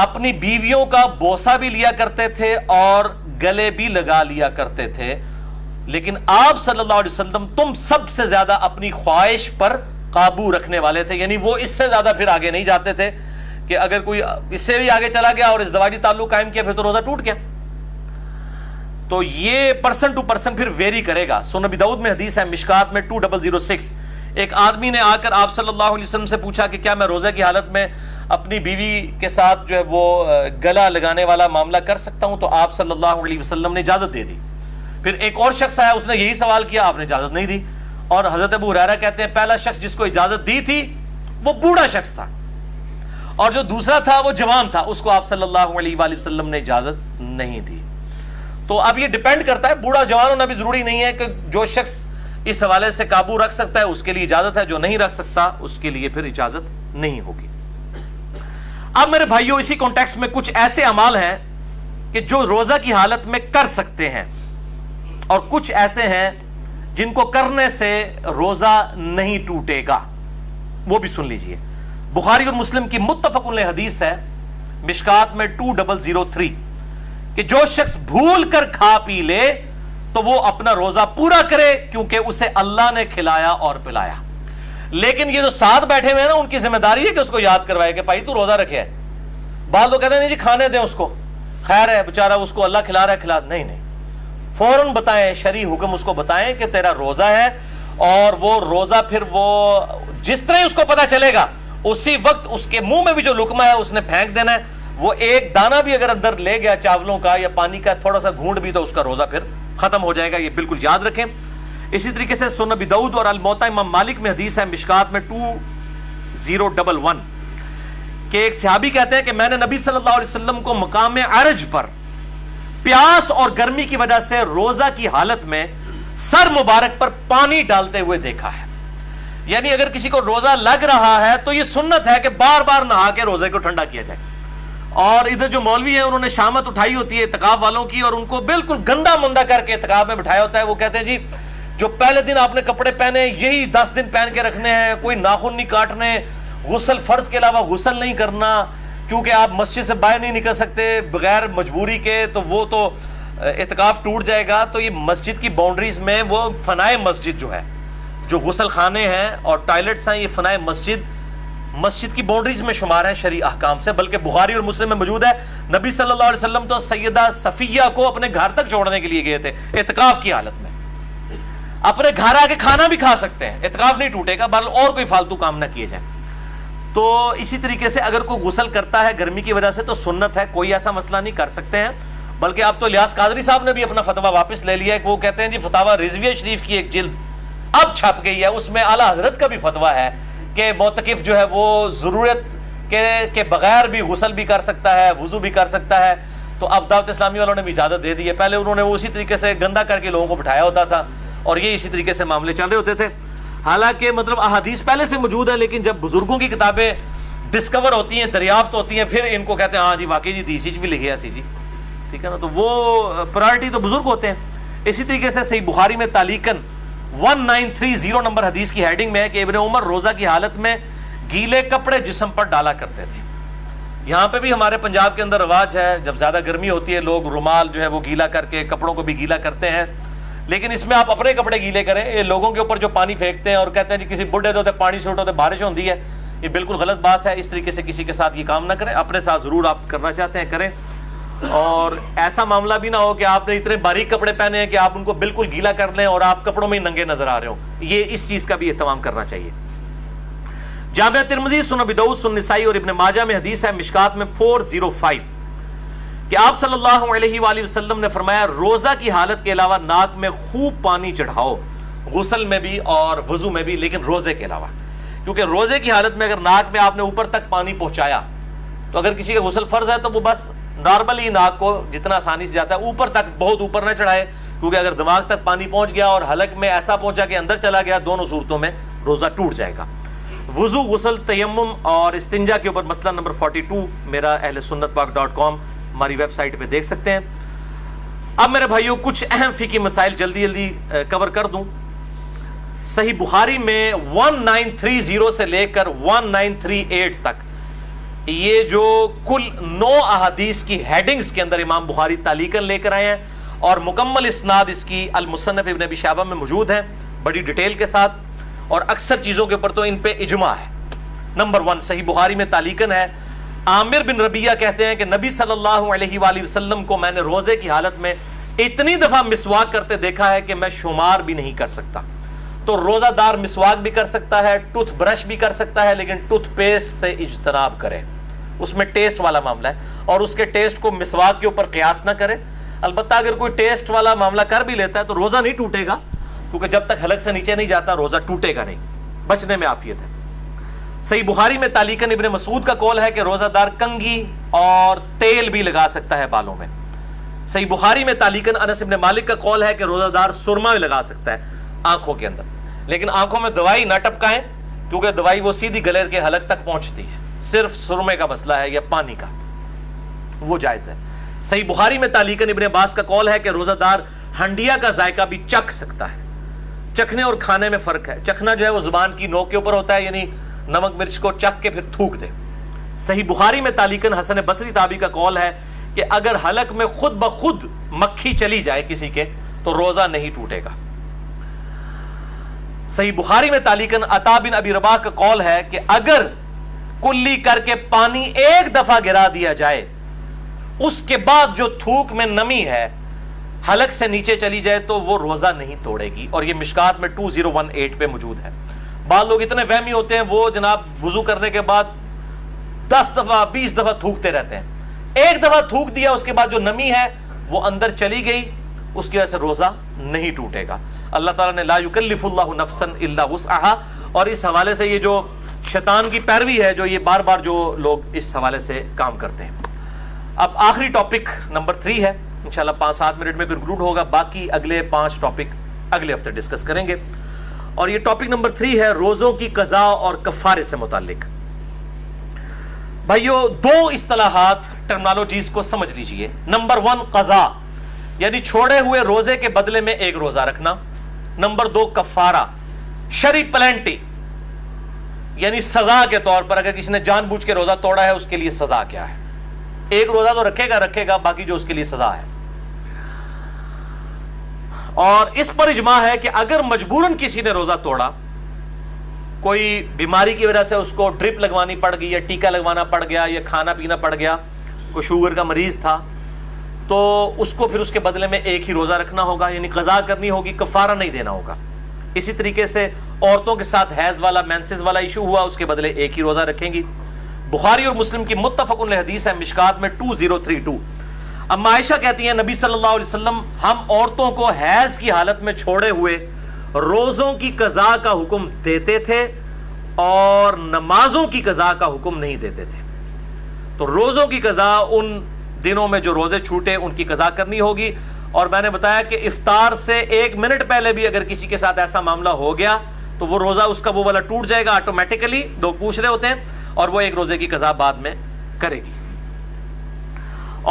اپنی بیویوں کا بوسہ بھی لیا کرتے تھے اور گلے بھی لگا لیا کرتے تھے، لیکن آپ صلی اللہ علیہ وسلم تم سب سے زیادہ اپنی خواہش پر قابو رکھنے والے تھے. یعنی وہ اس سے زیادہ پھر آگے نہیں جاتے تھے کہ اگر کوئی اس سے بھی آگے چلا گیا اور ازدواجی تعلق قائم کیا پھر تو روزہ ٹوٹ گیا. تو یہ پرسن ٹو پرسن پھر ویری کرے گا. سنن ابی داؤد میں حدیث ہے، مشکات میں 2006، ایک آدمی نے آ کر آپ صلی اللہ علیہ وسلم سے پوچھا کہ کیا میں روزہ کی حالت میں اپنی بیوی کے ساتھ جو ہے وہ گلا لگانے والا معاملہ کر سکتا ہوں؟ تو آپ صلی اللہ علیہ وسلم نے اجازت دے دی. پھر ایک اور شخص آیا، اس نے یہی سوال کیا، آپ نے اجازت نہیں دی. اور حضرت ابو ہریرہ کہتے ہیں پہلا شخص جس کو اجازت دی تھی وہ بوڑھا شخص تھا، اور جو دوسرا تھا وہ جوان تھا، اس کو آپ صلی اللہ علیہ وآلہ وسلم نے اجازت نہیں دی. تو اب یہ ڈیپینڈ کرتا ہے، بوڑھا جوان ہونا بھی ضروری نہیں ہے، کہ جو شخص اس حوالے سے قابو رکھ سکتا ہے اس کے لیے اجازت ہے، جو نہیں رکھ سکتا اس کے لیے پھر اجازت نہیں ہوگی. اب میرے بھائیوں اسی کانٹیکسٹ میں کچھ ایسے اعمال ہیں کہ جو روزہ کی حالت میں کر سکتے ہیں، اور کچھ ایسے ہیں جن کو کرنے سے روزہ نہیں ٹوٹے گا. وہ بھی سن لیجئے. بخاری اور مسلم کی متفق علیہ حدیث ہے، مشکات میں 2003، کہ جو شخص بھول کر کھا پی لے تو وہ اپنا روزہ پورا کرے، کیونکہ اسے اللہ نے کھلایا اور پلایا. لیکن یہ جو ساتھ بیٹھے ہوئے ہیں نا، ان کی ذمہ داری ہے کہ اس کو یاد کروائے کہ بھائی تو روزہ رکھے ہے. بعض لوگ کہتے ہیں نہیں جی کھانے دیں اس کو، خیر ہے بیچارہ اس کو اللہ کھلا رہا ہے، کھلا نہیں، فوراً بتائیں، شرعی حکم اس کو بتائیں کہ تیرا روزہ ہے، اور وہ روزہ پھر وہ جس طرح اس کو پتا چلے گا اسی وقت اس کے منہ میں بھی جو لقمہ ہے اس نے پھینک دینا ہے. وہ ایک دانہ بھی اگر اندر لے گیا چاولوں کا یا پانی کا تھوڑا سا گھونٹ بھی، تو اس کا روزہ پھر ختم ہو جائے گا. یہ بالکل یاد رکھیں. اسی طریقے سے سنن ابی داؤد اور الموطا امام مالک میں حدیث ہے مشکات میں 2011 کہ ایک صحابی کہتے ہیں کہ میں نے نبی صلی اللہ علیہ وسلم کو مقام عرج پر پیاس اور گرمی کی وجہ سے روزہ کی حالت میں سر مبارک پر پانی ڈالتے ہوئے دیکھا ہے. یعنی اگر کسی کو روزہ لگ رہا ہے تو یہ سنت ہے کہ بار بار نہا کے روزے کو ٹھنڈا کیا جائے. اور ادھر جو مولوی ہیں انہوں نے شامت اٹھائی ہوتی ہے اعتکاف والوں کی، اور ان کو بالکل گندا مندا کر کے اعتکاف میں بٹھایا ہوتا ہے. وہ کہتے ہیں جی جو پہلے دن آپ نے کپڑے پہنے یہی 10 دن پہن کے رکھنے ہیں، کوئی ناخن نہیں کاٹنے، غسل فرض کے علاوہ غسل نہیں کرنا، کیونکہ آپ مسجد سے باہر نہیں نکل سکتے بغیر مجبوری کے، تو وہ تو اعتکاف ٹوٹ جائے گا. تو یہ مسجد کی باؤنڈریز میں وہ فنائے مسجد جو ہے، جو غسل خانے ہیں اور ٹائلٹس ہیں، یہ فنائے مسجد کی باؤنڈریز میں شمار ہیں شرعی احکام سے. بلکہ بخاری اور مسلم میں موجود ہے نبی صلی اللہ علیہ وسلم تو سیدہ صفیہ کو اپنے گھر تک چھوڑنے کے لیے گئے تھے اعتکاف کی حالت میں. اپنے گھر آ کے کھانا بھی کھا سکتے ہیں، اعتکاف نہیں ٹوٹے گا، بل اور کوئی فالتو کام نہ کیے جائیں. تو اسی طریقے سے اگر کوئی غسل کرتا ہے گرمی کی وجہ سے تو سنت ہے، کوئی ایسا مسئلہ نہیں، کر سکتے ہیں. بلکہ اب تو الیاس قادری صاحب نے بھی اپنا فتویٰ واپس لے لیا ہے کہ وہ کہتے ہیں جی فتاویٰ رضویہ شریف کی ایک جلد اب چھپ گئی ہے، اس میں اعلیٰ حضرت کا بھی فتویٰ ہے کہ معتکف جو ہے وہ ضرورت کے بغیر بھی غسل بھی کر سکتا ہے، وضو بھی کر سکتا ہے. تو اب دعوت اسلامی والوں نے بھی اجازت دے دی ہے. پہلے انہوں نے وہ اسی طریقے سے گندا کر کے لوگوں کو بٹھایا ہوتا تھا اور یہ اسی طریقے سے معاملے چل رہے ہوتے تھے. حالانکہ مطلب احادیث پہلے سے موجود ہے، لیکن جب بزرگوں کی کتابیں ڈسکور ہوتی ہیں، دریافت ہوتی ہیں، پھر ان کو کہتے ہیں ہاں جی واقعی جی دیسی بھی لکھے ایسی جی، ٹھیک ہے نا. تو وہ پرائرٹی تو بزرگ ہوتے ہیں. اسی طریقے سے صحیح بخاری میں تعلیقاً 1930 نمبر حدیث کی ہیڈنگ میں ہے کہ ابن عمر روزہ کی حالت میں گیلے کپڑے جسم پر ڈالا کرتے تھے. یہاں پہ بھی ہمارے پنجاب کے اندر رواج ہے، جب زیادہ گرمی ہوتی ہے لوگ رومال جو ہے وہ گیلا کر کے کپڑوں کو بھی گیلا کرتے ہیں. لیکن اس میں آپ اپنے کپڑے گیلے کریں. یہ لوگوں کے اوپر جو پانی پھینکتے ہیں اور کہتے ہیں جی کسی بڈھے تو پانی سوٹ ہوتے بارش ہوتی ہے، یہ بالکل غلط بات ہے. اس طریقے سے کسی کے ساتھ یہ کام نہ کریں. اپنے ساتھ ضرور آپ کرنا چاہتے ہیں کریں، اور ایسا معاملہ بھی نہ ہو کہ آپ نے اتنے باریک کپڑے پہنے ہیں کہ آپ ان کو بالکل گیلا کر لیں اور آپ کپڑوں میں ہی ننگے نظر آ رہے ہوں. یہ اس چیز کا بھی اہتمام کرنا چاہیے. جامعہ ترمذی، سنن ابی داؤد، سنن نسائی اور ابن ماجہ میں حدیث ہے مشکات میں 405 کہ آپ صلی اللہ علیہ وآلہ وسلم نے فرمایا روزہ کی حالت کے علاوہ ناک میں خوب پانی چڑھاؤ، غسل میں بھی اور وضو میں بھی، لیکن روزے کے علاوہ. کیونکہ روزے کی حالت میں اگر ناک میں آپ نے اوپر تک پانی پہنچایا تو اگر کسی کا غسل فرض ہے تو وہ بس نارملی ناک کو جتنا آسانی سے جاتا ہے اوپر تک، بہت اوپر نہ چڑھائے، کیونکہ اگر دماغ تک پانی پہنچ گیا اور حلق میں ایسا پہنچا کہ اندر چلا گیا، دونوں صورتوں میں روزہ ٹوٹ جائے گا. وضو، غسل، تیمم اور استنجا کے اوپر مسئلہ نمبر 42 میرا اہل سنت پاک .com ہماری ویب سائٹ پہ دیکھ سکتے ہیں. اب میرے بھائیوں کچھ اہم فقہی مسائل جلدی کور کر دوں. صحیح بخاری میں 1930 سے لے کر 1938 تک یہ جو کل 9 احادیث کی ہیڈنگز کے اندر امام بخاری تعلیقاً لے کر آئے ہیں، اور مکمل اسناد اس کی المصنف ابن ابی شیبہ میں موجود ہیں بڑی ڈیٹیل کے ساتھ، اور اکثر چیزوں کے اوپر تو ان پہ اجماع ہے. نمبر 1 صحیح بخاری میں تعلیقاً ہے، عامر بن ربیعہ کہتے ہیں کہ نبی صلی اللہ علیہ وآلہ وسلم کو میں نے روزے کی حالت میں اتنی دفعہ مسواک کرتے دیکھا ہے کہ میں شمار بھی نہیں کر سکتا. تو روزہ دار مسواک بھی کر سکتا ہے، ٹوتھ برش بھی کر سکتا ہے، لیکن ٹوتھ پیسٹ سے اجتناب کرے. اس میں ٹیسٹ والا معاملہ ہے، اور اس کے ٹیسٹ کو مسواک کے اوپر قیاس نہ کرے. البتہ اگر کوئی ٹیسٹ والا معاملہ کر بھی لیتا ہے تو روزہ نہیں ٹوٹے گا، کیونکہ جب تک حلق سے نیچے نہیں جاتا روزہ ٹوٹے گا نہیں، بچنے میں عافیت ہے. صحیح بخاری میں تعلیقاً ابن مسعود کا قول ہے کہ روزہ دار کنگھی اور تیل بھی لگا سکتا ہے بالوں میں. صحیح بخاری میں تعلیقاً انس بن مالک کا قول ہے کہ روزہ دار سرما بھی لگا سکتا ہے آنکھوں کے اندر، لیکن آنکھوں میں دوائی نہ ٹپکائیں، کیونکہ دوائی وہ سیدھی گلے کے حلق تک پہنچتی ہے. صرف سرمے کا مسئلہ ہے یا پانی کا، وہ جائز ہے. صحیح بخاری میں تعلیقاً ابن عباس کا قول ہے کہ روزہ دار ہنڈیا کا ذائقہ بھی چکھ سکتا ہے. چکھنے اور کھانے میں فرق ہے. چکھنا جو ہے وہ زبان کی نوک کے اوپر ہوتا ہے، یعنی نمک مرچ کو چکھ کے پھر تھوک دے. صحیح بخاری میں تعلیقاً حسن بصری تابعی کا قول ہے کہ اگر حلق میں خود بخود مکھی چلی جائے کسی کے تو روزہ نہیں ٹوٹے گا. صحیح بخاری میں تعلیقاً عطا بن ابی رباح کا قول ہے کہ اگر کلی کر کے پانی ایک دفعہ گرا دیا جائے اس کے بعد جو تھوک میں نمی ہے حلق سے نیچے چلی جائے تو وہ روزہ نہیں توڑے گی، اور یہ مشکات میں 2018 پہ موجود ہے۔ بعض لوگ اتنے وہمی ہوتے ہیں، وہ جناب وضو کرنے کے بعد 10 دفعہ 20 دفعہ تھوکتے رہتے ہیں، ایک دفعہ تھوک دیا اس کے بعد جو نمی ہے وہ اندر چلی گئی، اس کی وجہ سے روزہ نہیں ٹوٹے گا۔ اللہ تعالیٰ نے لا یکلف اللہ نفسا الا وسعها، اور اس حوالے سے یہ جو شیطان کی پیروی ہے جو یہ بار بار جو لوگ اس حوالے سے کام کرتے ہیں۔ اب آخری ٹاپک نمبر 3 ہے، انشاءاللہ 5-7 منٹ میں کنکلوڈ ہوگا، باقی اگلے 5 ٹاپک اگلے ہفتے ڈسکس کریں گے، اور یہ ٹاپک نمبر 3 ہے روزوں کی قضا اور کفارے سے متعلق۔ بھائیو 2 اصطلاحات ٹرمنالوجیز کو سمجھ لیجئے۔ نمبر 1 قضا، یعنی چھوڑے ہوئے روزے کے بدلے میں ایک روزہ رکھنا۔ نمبر 2 کفارہ، شرعی پلینٹی، یعنی سزا کے طور پر اگر کسی نے جان بوجھ کے روزہ توڑا ہے اس کے لیے سزا کیا ہے۔ ایک روزہ تو رکھے گا، باقی جو اس کے لیے سزا ہے۔ اور اس پر اجماع ہے کہ اگر مجبوراً کسی نے روزہ توڑا، کوئی بیماری کی وجہ سے اس کو ڈرپ لگوانی پڑ گئی یا ٹیکا لگوانا پڑ گیا یا کھانا پینا پڑ گیا، کوئی شوگر کا مریض تھا، تو اس کو پھر اس کے بدلے میں ایک ہی روزہ رکھنا ہوگا، یعنی قضا کرنی ہوگی، کفارہ نہیں دینا ہوگا۔ اسی طریقے سے عورتوں کے ساتھ حیض والا مینسز والا ایشو ہوا، اس کے بدلے ایک ہی روزہ رکھیں گی۔ بخاری اور مسلم کی متفق علیہ حدیث ہے مشکات میں 2032۔ اما عائشہ کہتی ہیں نبی صلی اللہ علیہ وسلم ہم عورتوں کو حیض کی حالت میں چھوڑے ہوئے روزوں کی قضا کا حکم دیتے تھے اور نمازوں کی قضا کا حکم نہیں دیتے تھے۔ تو روزوں کی قضا ان دنوں میں جو روزے چھوٹے ان کی قضا کرنی ہوگی، اور میں نے بتایا کہ افطار سے 1 منٹ پہلے بھی اگر کسی کے ساتھ ایسا معاملہ ہو گیا تو وہ روزہ اس کا وہ والا ٹوٹ جائے گا آٹومیٹیکلی، لوگ پوچھ رہے ہوتے ہیں، اور وہ ایک روزے کی قضا بعد میں کرے گی۔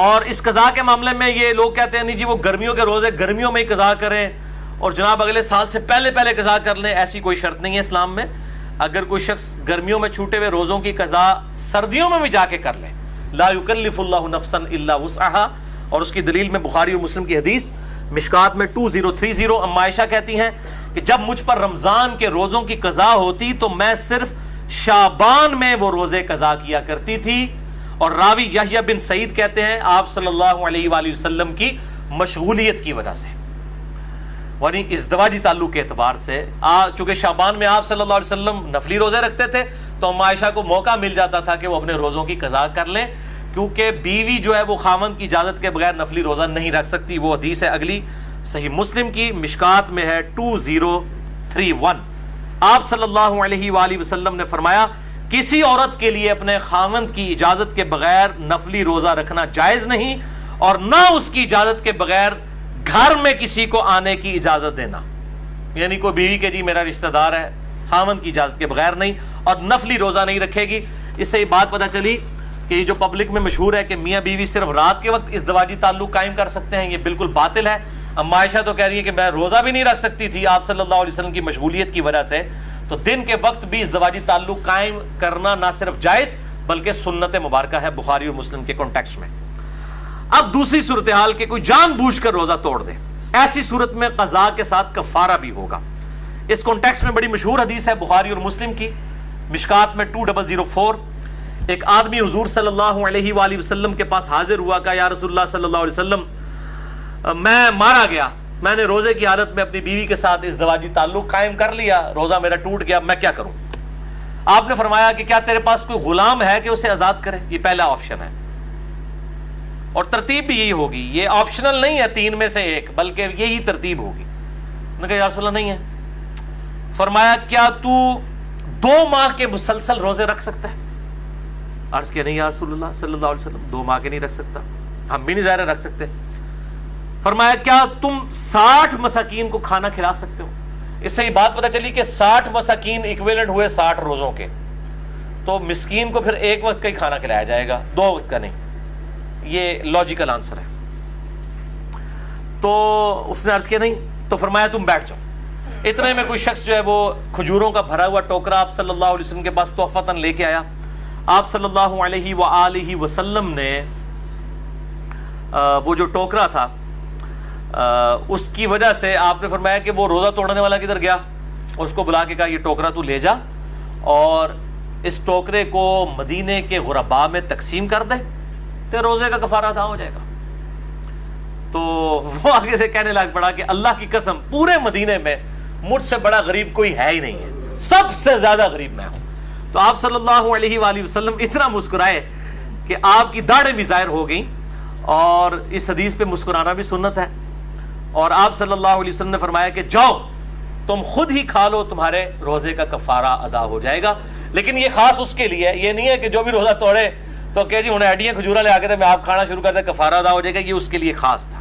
اور اس قضا کے معاملے میں یہ لوگ کہتے ہیں نہیں جی وہ گرمیوں کے روزے گرمیوں میں ہی قضا کریں اور جناب اگلے سال سے پہلے قضا کر لیں، ایسی کوئی شرط نہیں ہے اسلام میں۔ اگر کوئی شخص گرمیوں میں چھوٹے ہوئے روزوں کی قضا سردیوں میں بھی جا کے کر لے، لا یکلف اللہ نفسا الا وسعها، اور اس کی دلیل میں بخاری اور مسلم کی حدیث مشکات میں 2030۔ اما عائشہ کہتی ہیں کہ جب مجھ پر رمضان کے روزوں کی قضا ہوتی تو میں صرف شعبان میں وہ روزے قضا کیا کرتی تھی، اور راوی یحییٰ بن سعید کہتے ہیں آپ صلی اللہ علیہ وآلہ وسلم کی مشغولیت کی وجہ سے، یعنی ازدواجی تعلق کے اعتبار سے چونکہ شعبان میں آپ صلی اللہ علیہ وسلم نفلی روزے رکھتے تھے تو اما عائشہ کو موقع مل جاتا تھا کہ وہ اپنے روزوں کی قضا کر لیں، کیونکہ بیوی جو ہے وہ خاوند کی اجازت کے بغیر نفلی روزہ نہیں رکھ سکتی۔ وہ حدیث ہے اگلی صحیح مسلم کی مشکات میں ہے 2031۔ آپ صلی اللہ علیہ وآلہ وسلم نے فرمایا کسی عورت کے لیے اپنے خاوند کی اجازت کے بغیر نفلی روزہ رکھنا جائز نہیں، اور نہ اس کی اجازت کے بغیر گھر میں کسی کو آنے کی اجازت دینا، یعنی کوئی بیوی کے جی میرا رشتہ دار ہے، خاوند کی اجازت کے بغیر نہیں، اور نفلی روزہ نہیں رکھے گی۔ اس سے یہ بات پتہ چلی کہ یہ جو پبلک میں مشہور ہے کہ میاں بیوی صرف رات کے وقت ازدواجی تعلق قائم کر سکتے ہیں، یہ بالکل باطل ہے۔ اما عائشہ تو کہہ رہی ہے کہ میں روزہ بھی نہیں رکھ سکتی تھی آپ صلی اللہ علیہ وسلم کی مشغولیت کی وجہ سے، تو دن کے وقت بھی ازدواجی تعلق قائم کرنا نہ صرف جائز بلکہ سنت مبارکہ ہے بخاری اور مسلم کے کانٹیکسٹ میں۔ اب دوسری صورتحال کہ کوئی جان بوجھ کر روزہ توڑ دے، ایسی صورت میں قضا کے ساتھ کفارہ بھی ہوگا۔ اس کانٹیکسٹ میں بڑی مشہور حدیث ہے بخاری اور مسلم کی مشکات میں 2004۔ ایک آدمی حضور صلی اللہ علیہ وآلہ وسلم کے پاس حاضر ہوا، کہا یا رسول اللہ صلی اللہ علیہ وسلم میں مارا گیا، میں نے روزے کی حالت میں اپنی بیوی کے ساتھ ازدواجی تعلق قائم کر لیا، روزہ میرا ٹوٹ گیا، میں کیا کروں؟ آپ نے فرمایا کہ کیا تیرے پاس کوئی غلام ہے کہ اسے آزاد کرے؟ یہ پہلا آپشن ہے، اور ترتیب بھی یہی ہوگی، یہ آپشنل نہیں ہے 3 میں سے 1 بلکہ یہی ترتیب ہوگی۔ میں نے کہا یا رسول اللہ نہیں ہے۔ فرمایا کیا تو 2 ماہ کے مسلسل روزے رکھ سکتا ہے؟ عرض کیا نہیں یا رسول اللہ صلی اللہ علیہ وسلم 2 ماہ کے نہیں رکھ سکتا، ہم بھی نہیں ظاہر رکھ سکتے۔ فرمایا کیا تم 60 مساکین کو کھانا کھلا سکتے ہو؟ اس سے یہ بات پتہ چلی کہ 60 مساکین ایکویلنٹ ہوئے 60 روزوں کے، تو مسکین کو پھر ایک وقت کا ہی کھانا کھلایا جائے گا، 2 وقت کا نہیں۔ یہ لاجیکل آنسر ہے۔ تو اس نے عرض کیا نہیں، تو فرمایا تم بیٹھ جاؤ۔ اتنے میں کوئی شخص جو ہے وہ کھجوروں کا بھرا ہوا ٹوکرا آپ صلی اللہ علیہ وسلم کے پاس تحفتاً لے کے آیا۔ آپ صلی اللہ علیہ وآلہ وسلم نے وہ جو ٹوکرا تھا اس کی وجہ سے آپ نے فرمایا کہ وہ روزہ توڑنے والا کدھر گیا، اور اس کو بلا کے کہا یہ ٹوکرا تو لے جا اور اس ٹوکرے کو مدینے کے غرباء میں تقسیم کر دے۔ تو روزے کا کفارہ ادا ہو جائے گا. تو وہ آگے سے کہنے لگ پڑا کہ اللہ کی قسم پورے مدینے میں مجھ سے بڑا غریب کوئی ہے ہی نہیں ہے, سب سے زیادہ غریب میں ہوں. تو آپ صلی اللہ علیہ وآلہ وسلم اتنا مسکرائے کہ آپ کی داڑھیں بھی ظاہر ہو گئیں, اور اس حدیث پہ مسکرانا بھی سنت ہے. اور آپ صلی اللہ علیہ وسلم نے فرمایا کہ جاؤ تم خود ہی کھا لو, تمہارے روزے کا کفارہ ادا ہو جائے گا. لیکن یہ خاص اس کے لیے ہے, یہ نہیں ہے کہ جو بھی روزہ توڑے تو کہ جی انہیں ہڈیاں کھجورا لے آ کے تھے میں آپ کھانا شروع کر دے کفارہ ادا ہو جائے گا, یہ اس کے لیے خاص تھا.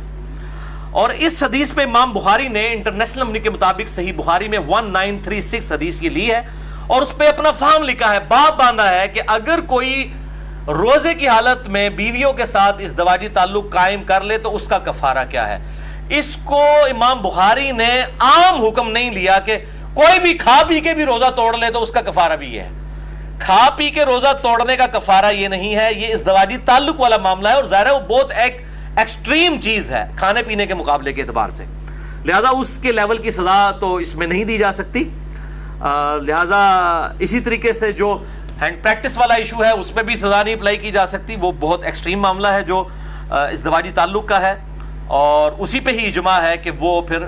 اور اس حدیث پہ امام بخاری نے انٹرنیشنل نمبر کے مطابق صحیح بخاری میں 1936 حدیث یہ لی ہے, اور اس پہ اپنا فہم لکھا ہے, باب باندھا ہے کہ اگر کوئی روزے کی حالت میں بیویوں کے ساتھ ازدواجی تعلق قائم کر لے تو اس کا کفارہ کیا ہے. اس کو امام بخاری نے عام حکم نہیں لیا کہ کوئی بھی کھا پی کے بھی روزہ توڑ لے تو اس کا کفارہ بھی یہ ہے. کھا پی کے روزہ توڑنے کا کفارہ یہ نہیں ہے, یہ ازدواجی تعلق والا معاملہ ہے, اور ظاہر ہے وہ بہت ایک ایکسٹریم چیز ہے کھانے پینے کے مقابلے کے اعتبار سے, لہذا اس کے لیول کی سزا تو اس میں نہیں دی جا سکتی. لہذا اسی طریقے سے جو ہینڈ پریکٹس والا ایشو ہے اس پہ بھی سزا نہیں اپلائی کی جا سکتی, وہ بہت ایکسٹریم معاملہ ہے جو ازدواجی تعلق کا ہے, اور اسی پہ ہی اجماع ہے کہ وہ پھر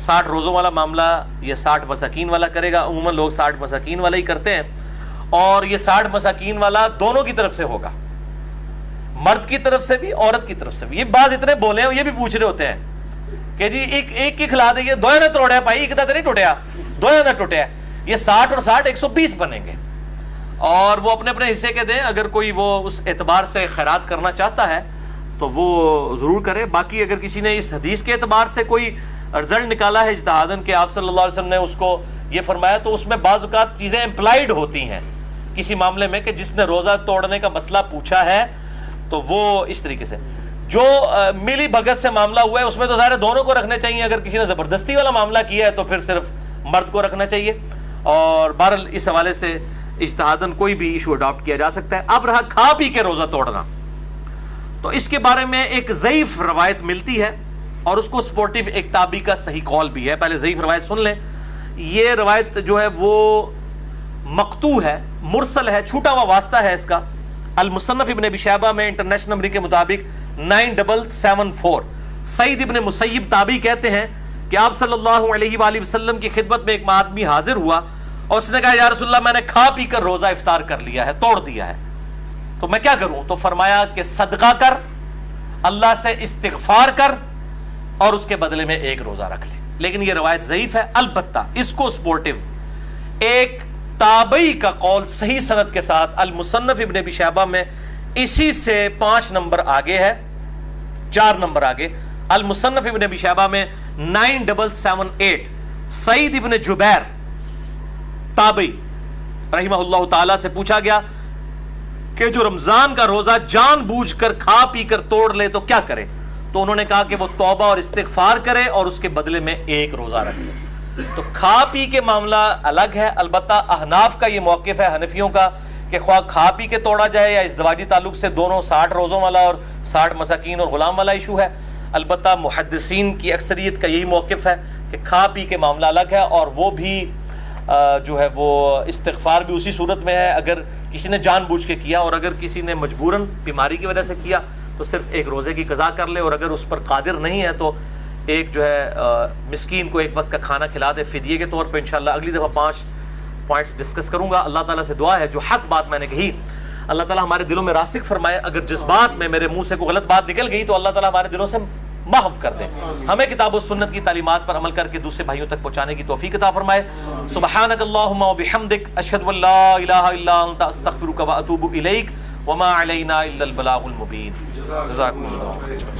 60 روزوں والا معاملہ یہ 60 مساکین والا کرے گا. عموماً لوگ 60 مساکین والا ہی کرتے ہیں, اور یہ 60 مساکین والا دونوں کی طرف سے ہوگا, مرد کی طرف سے بھی عورت کی طرف سے بھی. یہ بات اتنے بولے ہیں, یہ بھی پوچھ رہے ہوتے ہیں کہ جی ایک کی کھلا دیں, دو نہ توڑیا بھائی, ایک نہیں ٹوٹیا, دو نہ ٹوٹیا. یہ 60 اور 60 120 بنیں گے, اور وہ اپنے اپنے حصے کے دیں. اگر کوئی وہ اس اعتبار سے خیرات کرنا چاہتا ہے تو وہ ضرور کرے. باقی اگر کسی نے اس حدیث کے اعتبار سے کوئی رزلٹ نکالا ہے اجتہاداً کہ آپ صلی اللہ علیہ وسلم نے اس کو یہ فرمایا, تو اس میں بعض اوقات چیزیں امپلائڈ ہوتی ہیں کسی معاملے میں کہ جس نے روزہ توڑنے کا مسئلہ پوچھا ہے تو وہ اس طریقے سے. جو ملی بھگت سے معاملہ ہوا ہے اس میں تو ظاہر دونوں کو رکھنے چاہیے, اگر کسی نے زبردستی والا معاملہ کیا ہے تو پھر صرف مرد کو رکھنا چاہیے. اور بہرحال اس حوالے سے اجتہاداً کوئی بھی ایشو اڈاپٹ کیا جا سکتا ہے. اب رہا کھا پی کے روزہ توڑنا, تو اس کے بارے میں ایک ضعیف روایت ملتی ہے, اور اس کو سپورٹیو ایک تابعی کا صحیح قول بھی ہے. پہلے ضعیف روایت سن لیں. یہ روایت جو ہے وہ مقطوع ہے, مرسل ہے, چھوٹا ہوا واسطہ ہے اس کا. المصنف ابن ابی شیبہ میں انٹرنیشنل نمبر کے مطابق 9774 سعید ابن مسیب تابعی کہتے ہیں کہ آپ صلی اللہ علیہ وآلہ وسلم کی خدمت میں ایک آدمی حاضر ہوا, اور اس نے کہا یا رسول اللہ میں نے کھا پی کر روزہ افطار کر لیا ہے, توڑ دیا ہے, تو میں کیا کروں؟ تو فرمایا کہ صدقہ کر, اللہ سے استغفار کر, اور اس کے بدلے میں ایک روزہ رکھ لے. لیکن یہ روایت ضعیف ہے. البتہ اس کو سپورٹیو ایک تابعی کا قول صحیح سند کے ساتھ المصنف ابن ابی شیبہ میں اسی سے 5 نمبر آگے ہے, 4 نمبر آگے. المصنف ابن ابی شیبہ میں 9778 سعید ابن جبیر تابعی رحمہ اللہ تعالی سے پوچھا گیا کہ جو رمضان کا روزہ جان بوجھ کر کھا پی کر توڑ لے تو کیا کرے؟ تو انہوں نے کہا کہ وہ توبہ اور استغفار کرے اور اس کے بدلے میں ایک روزہ رکھ لے. تو کھا پی کے معاملہ الگ ہے. البتہ احناف کا یہ موقف ہے, حنفیوں کا, کہ خواہ کھا پی کے توڑا جائے یا ازدواجی تعلق سے, دونوں 60 روزوں والا اور 60 مساکین اور غلام والا ایشو ہے. البتہ محدثین کی اکثریت کا یہی موقف ہے کہ کھا پی کے معاملہ الگ ہے, اور وہ بھی جو ہے وہ استغفار بھی اسی صورت میں ہے اگر کسی نے جان بوجھ کے کیا, اور اگر کسی نے مجبوراً بیماری کی وجہ سے کیا تو صرف ایک روزے کی قضا کر لے, اور اگر اس پر قادر نہیں ہے تو ایک جو ہے مسکین کو ایک وقت کا کھانا کھلا دے فدیے کے طور پہ. انشاءاللہ اگلی دفعہ 5 پوائنٹس ڈسکس کروں گا. اللہ تعالیٰ سے دعا ہے جو حق بات میں نے کہی اللہ تعالیٰ ہمارے دلوں میں راسخ فرمائے. اگر جذبات میں میرے منہ سے کوئی غلط بات نکل گئی تو اللہ تعالیٰ ہمارے دلوں سے معاف کر دے. ہمیں کتاب و سنت کی تعلیمات پر عمل کر کے دوسرے بھائیوں تک پہنچانے کی توفیق عطا فرمائے. سبحانک اللہم و بحمدک اشہد ان لا الہ الا انت استغفرک و اتوب الیک وما علینا الا البلاغ المبین. جزاکم اللہ خیر.